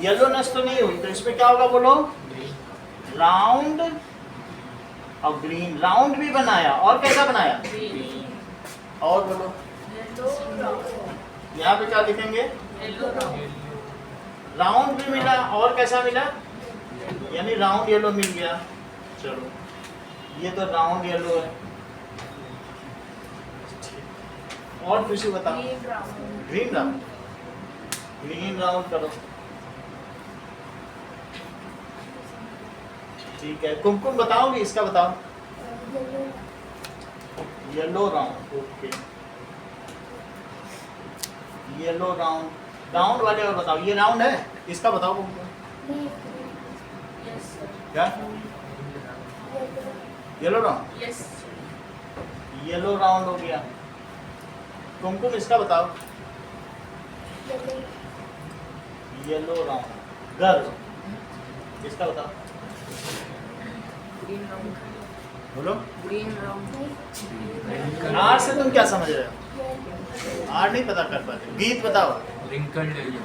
A: येलोनेस तो नहीं हुई, तो इसमें क्या होगा बोलो,
C: ग्रीन।
A: राउंड और ग्रीन। राउंड भी बनाया, और कैसा बनाया,
B: ग्रीन,
A: और बोलो,
B: येलो,
A: यहाँ पे क्या लिखेंगे,
B: येलो,
A: राउंड भी मिला, और कैसा मिला, यानी राउंड येलो मिल गया। चलो, ये तो राउंड येलो है। और कुछ बताओ, ग्रीन राउंड, ग्रीन राउंड करो। ठीक है, कुमकुम बताओगे, इसका बताओ, yellow round. Okay, yellow round. Round वाले और बताओ, ये राउंड है, इसका बताओ कुमकुम,
B: यस सर,
A: क्या, yellow round,
B: yes,
A: yellow round हो गया। कुमकुम, इसका बताओ, येलो राउंड। गर्ल, इसका बताओ,
B: ग्रीन राउंड,
A: बोलो।
B: ग्रीन राउंड,
A: आर से तुम क्या समझ रहे हो, आर नहीं पता कर पाते। गीत बताओ,
C: रिंकल्ड येलो,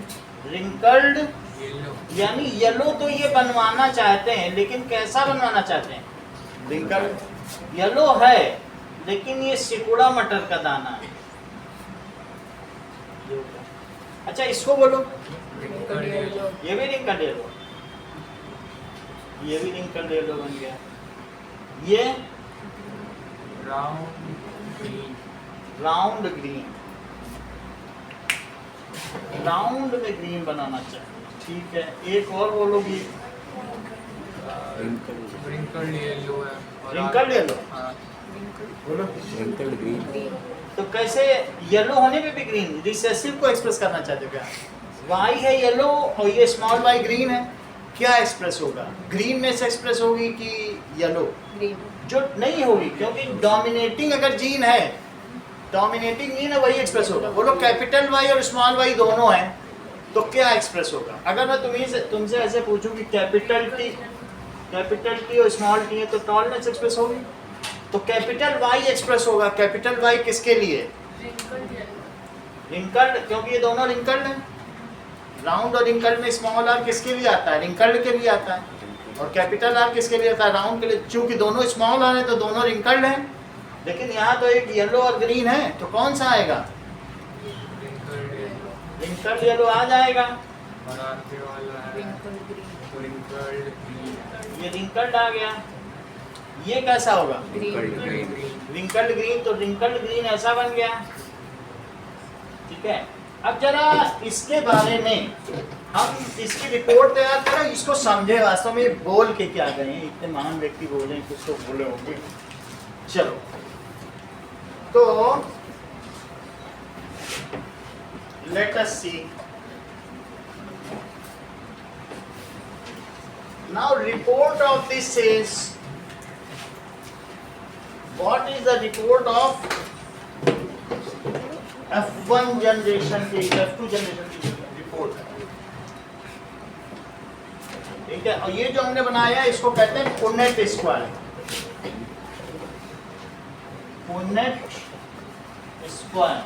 A: रिंकल्ड,
C: येलो,
A: यानी येलो तो ये बनवाना चाहते हैं, लेकिन कैसा बनवाना चाहते हैं, रिंकल्ड। येलो है, लेकिन ये सिकुड़ा मटर का दाना है। अच्छा, इसको बोलो,
C: रिंकल्ड येलो,
A: ये भी रिंकल्ड येलो, ये भी रिंकल्ड येलो बन गया। ये
C: round green,
A: round green, round में ग्रीन बनाना चाहिए। ठीक है, एक और बोलोगी,
C: wrinkled yellow है और
A: Wrinkled yellow?
C: हाँ
A: बोलो।
D: wrinkled green,
A: तो कैसे येलो होने पे भी ग्रीन, रिसेसिव को एक्सप्रेस करना चाहते हो क्या? वाई है येलो और ये स्मॉल वाई ग्रीन है, क्या एक्सप्रेस होगा? ग्रीन में से एक्सप्रेस होगी कि येलो? जो नहीं होगी, क्योंकि डोमिनेटिंग अगर जीन है, डोमिनेटिंग जीन है, वही एक्सप्रेस होगा। बोलो कैपिटल वाई और स्मॉल वाई दोनों हैं तो क्या एक्सप्रेस होगा? अगर मैं तुमसे ऐसे पूछूं कि कैपिटल टी और स्मॉल टी है तो टॉलनेस एक्सप्रेस होगी, तो कैपिटल वाई एक्सप्रेस होगा। कैपिटल वाई किसके लिए? रिंकल्ड, क्योंकि ये दोनों रिंकल्ड हैं। राउंड और रिंकल्ड में स्मॉल आर किसके लिए आता है? रिंकल्ड के लिए आता है। और कैपिटल आर किसके लिए आता है? राउंड के लिए। चूंकि दोनों स्मॉल आर है तो दोनों रिंकल्ड हैं, लेकिन यहाँ तो एक येलो और ग्रीन है, तो कौन सा आएगा? रिंकल्ड येलो आ जाएगा।
C: और आगे वाला है wrinkled green।
A: ये रिंकल्ड आ गया। ये कैसा होगा?
D: wrinkled green,
A: रिंकल्ड ग्रीन, तो रिंकल्ड ग्रीन ऐसा बन गया। ठीक है, अब जरा इसके बारे में हम इसकी रिपोर्ट तैयार करें, इसको समझे वास्तव में बोल के क्या गए हैं, इतने महान व्यक्ति बोले, कुछ तो बोले होंगे। चलो, तो let us see now report of this says what is the report of F1 generation की, F2 generation की रिपोर्ट है। ठीक है, और ये जो हमने बनाया है इसको कहते हैं पुनेट स्क्वायर। पुनेट स्क्वायर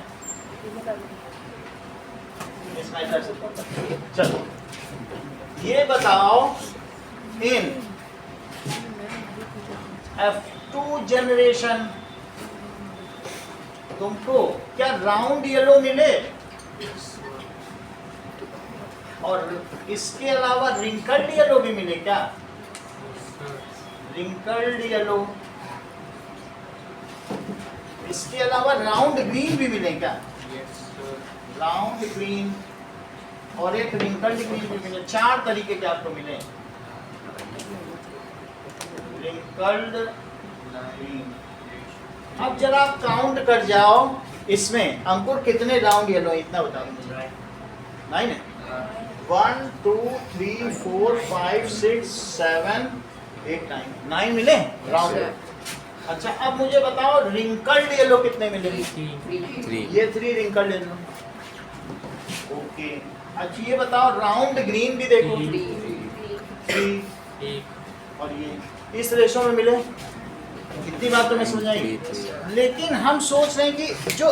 A: इस मेथड से। चलो ये बताओ, इन F2 जनरेशन तुमको क्या राउंड येलो मिले? और इसके अलावा रिंकल्ड येलो भी मिले क्या? रिंकल्ड येलो, इसके अलावा राउंड ग्रीन भी मिले क्या? राउंड ग्रीन और एक रिंकल्ड ग्रीन भी मिले। 4 तरीके के आपको मिले। Wrinkled green. अब जरा आप काउंट कर जाओ, इसमें अंकुर कितने राउंड येलो? इतना बता दो मुझे। 9 है। 1 2 3 4 5 6 7 8 9 मिले राउंड। अच्छा, अब मुझे बताओ रिंकल्ड येलो कितने मिले?
D: 3,
A: ये 3 रिंकल्ड येलो। ओके, अच्छा ये बताओ राउंड ग्रीन भी देखो, 3 और ये इस रेशो में मिले। इतनी बात तो मैं समझ आई। लेकिन हम सोच रहे हैं कि जो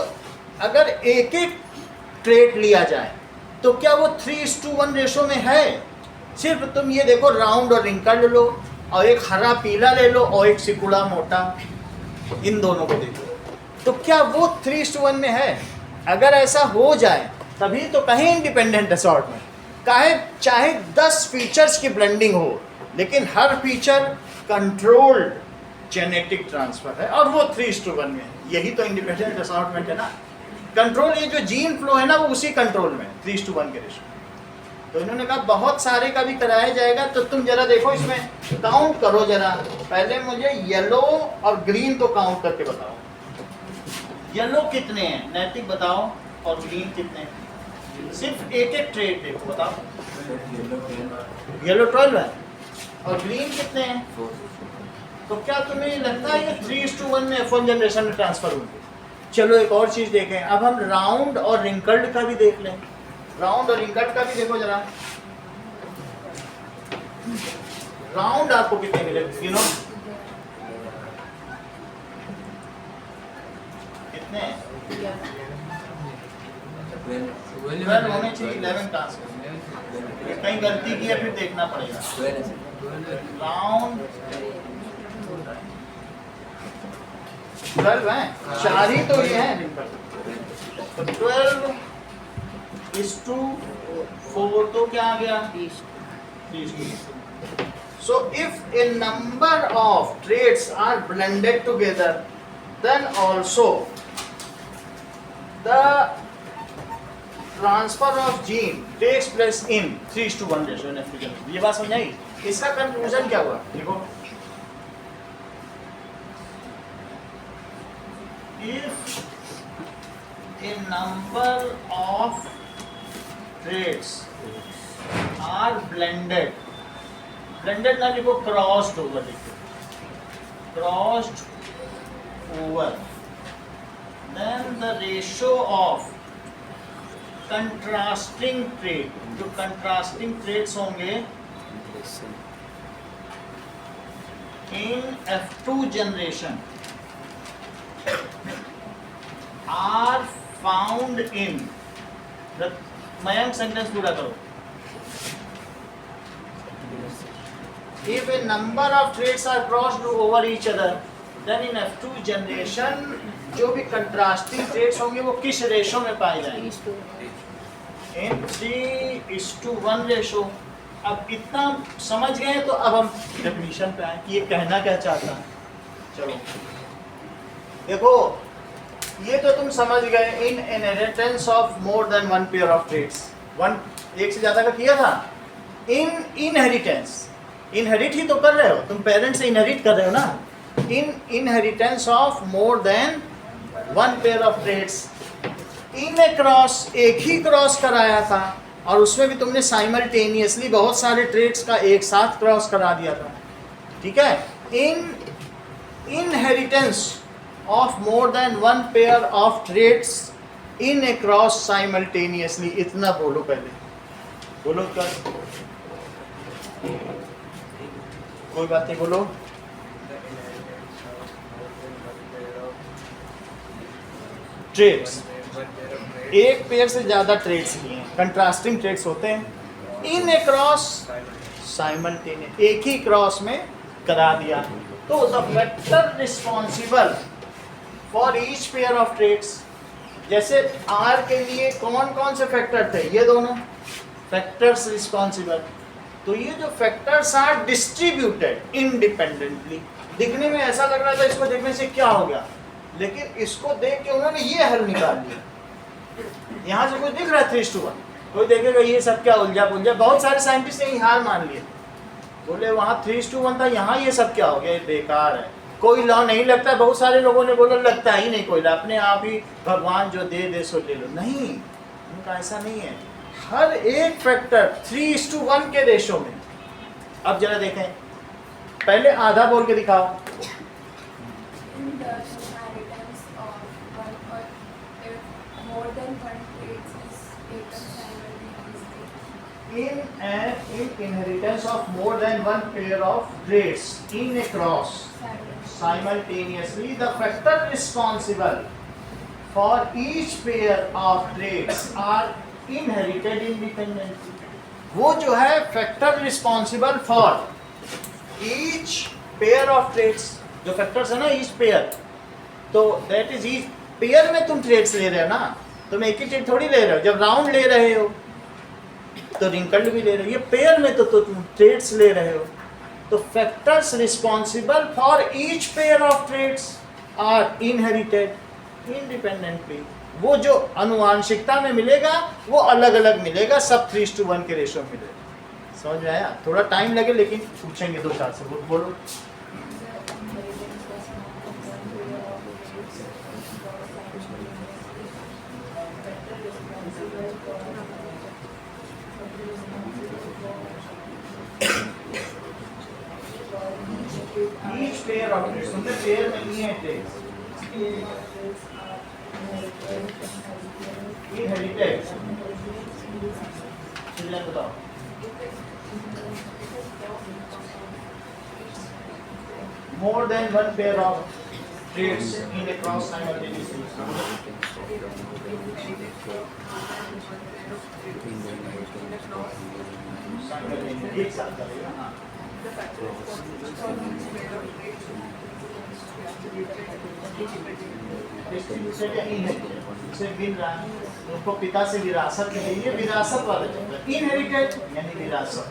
A: अगर एक एक ट्रेट लिया जाए तो क्या वो 3:1 रेशो में है? सिर्फ तुम ये देखो, राउंड और रिंकल्ड लो और एक हरा पीला ले लो और एक सिकुड़ा मोटा, इन दोनों को देखो, तो क्या वो 3:1 में है? अगर ऐसा हो जाए तभी तो कहीं इंडिपेंडेंट असॉर्टमेंट, चाहे 10 फीचर्स की ब्लेंडिंग हो, लेकिन हर फीचर कंट्रोल्ड जेनेटिक ट्रांसफर है और वो 3:1 में है। यही तो इंडिपेंडेंट असॉर्टमेंट है ना। कंट्रोल, ये जो जीन फ्लो है ना, वो उसी कंट्रोल में 3:1 के रेशो। तो इन्होंने कहा बहुत सारे का भी कराया जाएगा। तो तुम जरा देखो, इसमें काउंट करो जरा। पहले मुझे येलो और ग्रीन तो काउंट करके बताओ। येलो कितने हैं नैतिक बताओ, और ग्रीन कितने हैं? सिर्फ एक एक ट्रेड देखो, बताओ। येलो 12 है और ग्रीन कितने हैं?
D: 4,
A: तो क्या तुम्हें लगता है ये 3:1 में F1 जनरेशन में ट्रांसफर होंगे? चलो एक और चीज देखें। अब हम राउंड और रिंकल्ड का भी देख लें। राउंड और रिंकल्ड का भी देखो जरा। राउंड आपको कितने मिले? कितने? 12 होने चाहिए। 11 टास्क कहीं गलती की है, फिर देखना पड़ेगा। राउंड 12 है, 4 ही तो ये है। तो 12:4 तो क्या आ गया? 30। So if a number of traits are blended together, then also the transfer of gene takes place in 3:1 ratio in African. ये बात समझ आई? इसका कंक्लूजन क्या हुआ देखो, if a number of traits are blended ना लिखो, crossed over लिखो, crossed over, then the ratio of contrasting trait, जो contrasting traits होंगे in F2 generation are found in the Mayank sentence पूरा करो। If a number of traits are crossed over each other, then in F2 generation जो भी contrasting traits होंगे वो किस ratio में पाए जाएंगे? In 3:1 ratio. अब इतना समझ गए तो अब हम डेफिनेशन पे आए कि ये कहना क्या चाहता है। चलो देखो, ये तो तुम समझ गए इन inheritance of more than one pair of traits, एक से ज्यादा का किया था। इन इनहेरिटेंस, इनहेरिट ही तो कर रहे हो तुम, पेरेंट से इनहेरिट कर रहे हो ना। इन inheritance of more than one pair of traits, in A cross, एक ही क्रॉस कराया था और उसमें भी तुमने साइमल्टेनियसली बहुत सारे ट्रेट्स का एक साथ क्रॉस करा दिया था, ठीक है। इन inheritance of more than one pair of traits in a cross simultaneously, इतना बोलो पहले, बोलो क्या, कोई बात नहीं बोलो। ट्रेट्स, एक पेयर से ज्यादा ट्रेट्स नहीं है, कंट्रास्टिंग ट्रेट्स होते हैं। इन ए क्रॉस साइमल्टेनियस, एक ही क्रॉस में करा दिया, तो the factor responsible for each pair of traits, जैसे आर के लिए कौन कौन से फैक्टर थे, ये दोनों फैक्टर्स रिस्पॉन्सिबल। तो ये जो फैक्टर्स आर डिस्ट्रीब्यूटेड इंडिपेंडेंटली, दिखने में ऐसा लग रहा था इसको देखने से क्या हो गया, लेकिन इसको देख के उन्होंने ये हल निकाल लिया। यहाँ से कोई दिख रहा है 3:1, कोई देखेगा ये सब क्या उलझा पुलझा, बहुत सारे साइंटिस्ट ने हार मान लिए, बोले वहाँ 3:1 था, यहाँ ये सब क्या हो गया, ये बेकार है, कोई लॉ नहीं लगता। बहुत सारे लोगों ने बोला लगता ही नहीं कोई लॉ, अपने आप ही भगवान जो दे सो ले लो। नहीं, उनका ऐसा नहीं है, हर एक फैक्टर 3:1 के रेशो में। अब जरा देखें, पहले आधा बोल के दिखाओ।
B: In the inheritance of one or if more than one trait is taken simultaneously.
A: In inheritance of more than one pair of traits in a cross simultaneously, the factor responsible for each pair of traits are inherited independently. वो जो है factor responsible for each pair of traits, जो factors है ना each pair, तो that is each pair में तुम traits ले रहे हो ना, तुम एक ही ट्रेट थोड़ी ले रहे हो। जब राउंड ले रहे हो तो रिंकल्ड भी ले रहे हो, ये पेयर में तो तुम ट्रेट्स ले रहे हो। तो factors responsible for each pair of traits are inherited independently. वो जो अनुवांशिकता में मिलेगा वो अलग अलग मिलेगा, सब 3:1 के रेशो में मिलेगा। समझ में आया? थोड़ा टाइम लगे लेकिन पूछेंगे 2-4 से, बोलो। Each pair of traits, तुमने पेयर में लिए हैं traits, inherited, चलिए बताओ। More than one pair of traits in a cross simultaneously. एक साथ करेगा, हाँ। उनको पिता से विरासत के लिए विरासत वाला चक्कर, इनहेरिटेड यानी विरासत।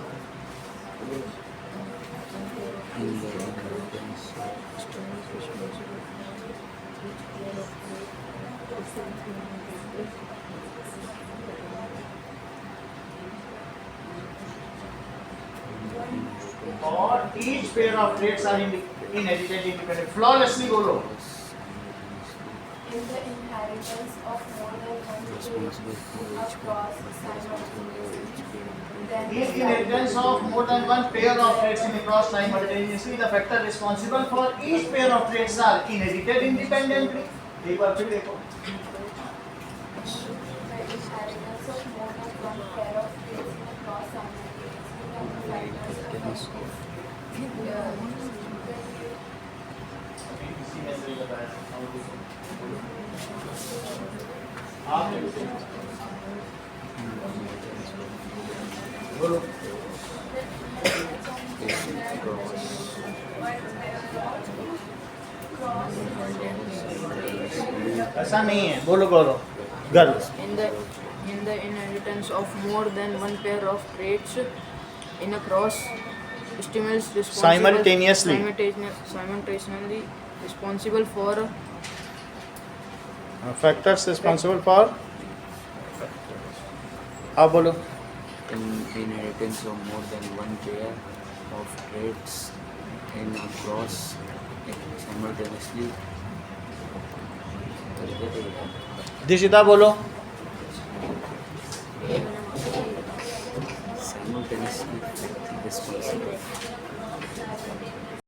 A: each pair of traits are inherited independently. Flawlessly बोलो.
B: In the inheritance of more than one
D: Responsible for
B: trait
D: each
B: across
D: one.
B: simultaneously, then
A: In inheritance of more than one pair of traits in a cross simultaneously, the factor responsible for each pair of traits are inherited independently. एक बार फिर देखो.
B: the inheritance of more than one pair of traits in a cross simultaneously, then the factors
A: किसी ने सही बताया. आप बोलो. ऐसा नहीं है. बोलो बोलो. Girls.
E: In the inheritance of more than one pair of traits in a cross stimulus simultaneously responsible for
A: Factors responsible for. आप बोलो.
D: In inheritance of more than one pair of traits in a cross simultaneously.
A: Dishita बोलो.
D: Simultaneously responsible.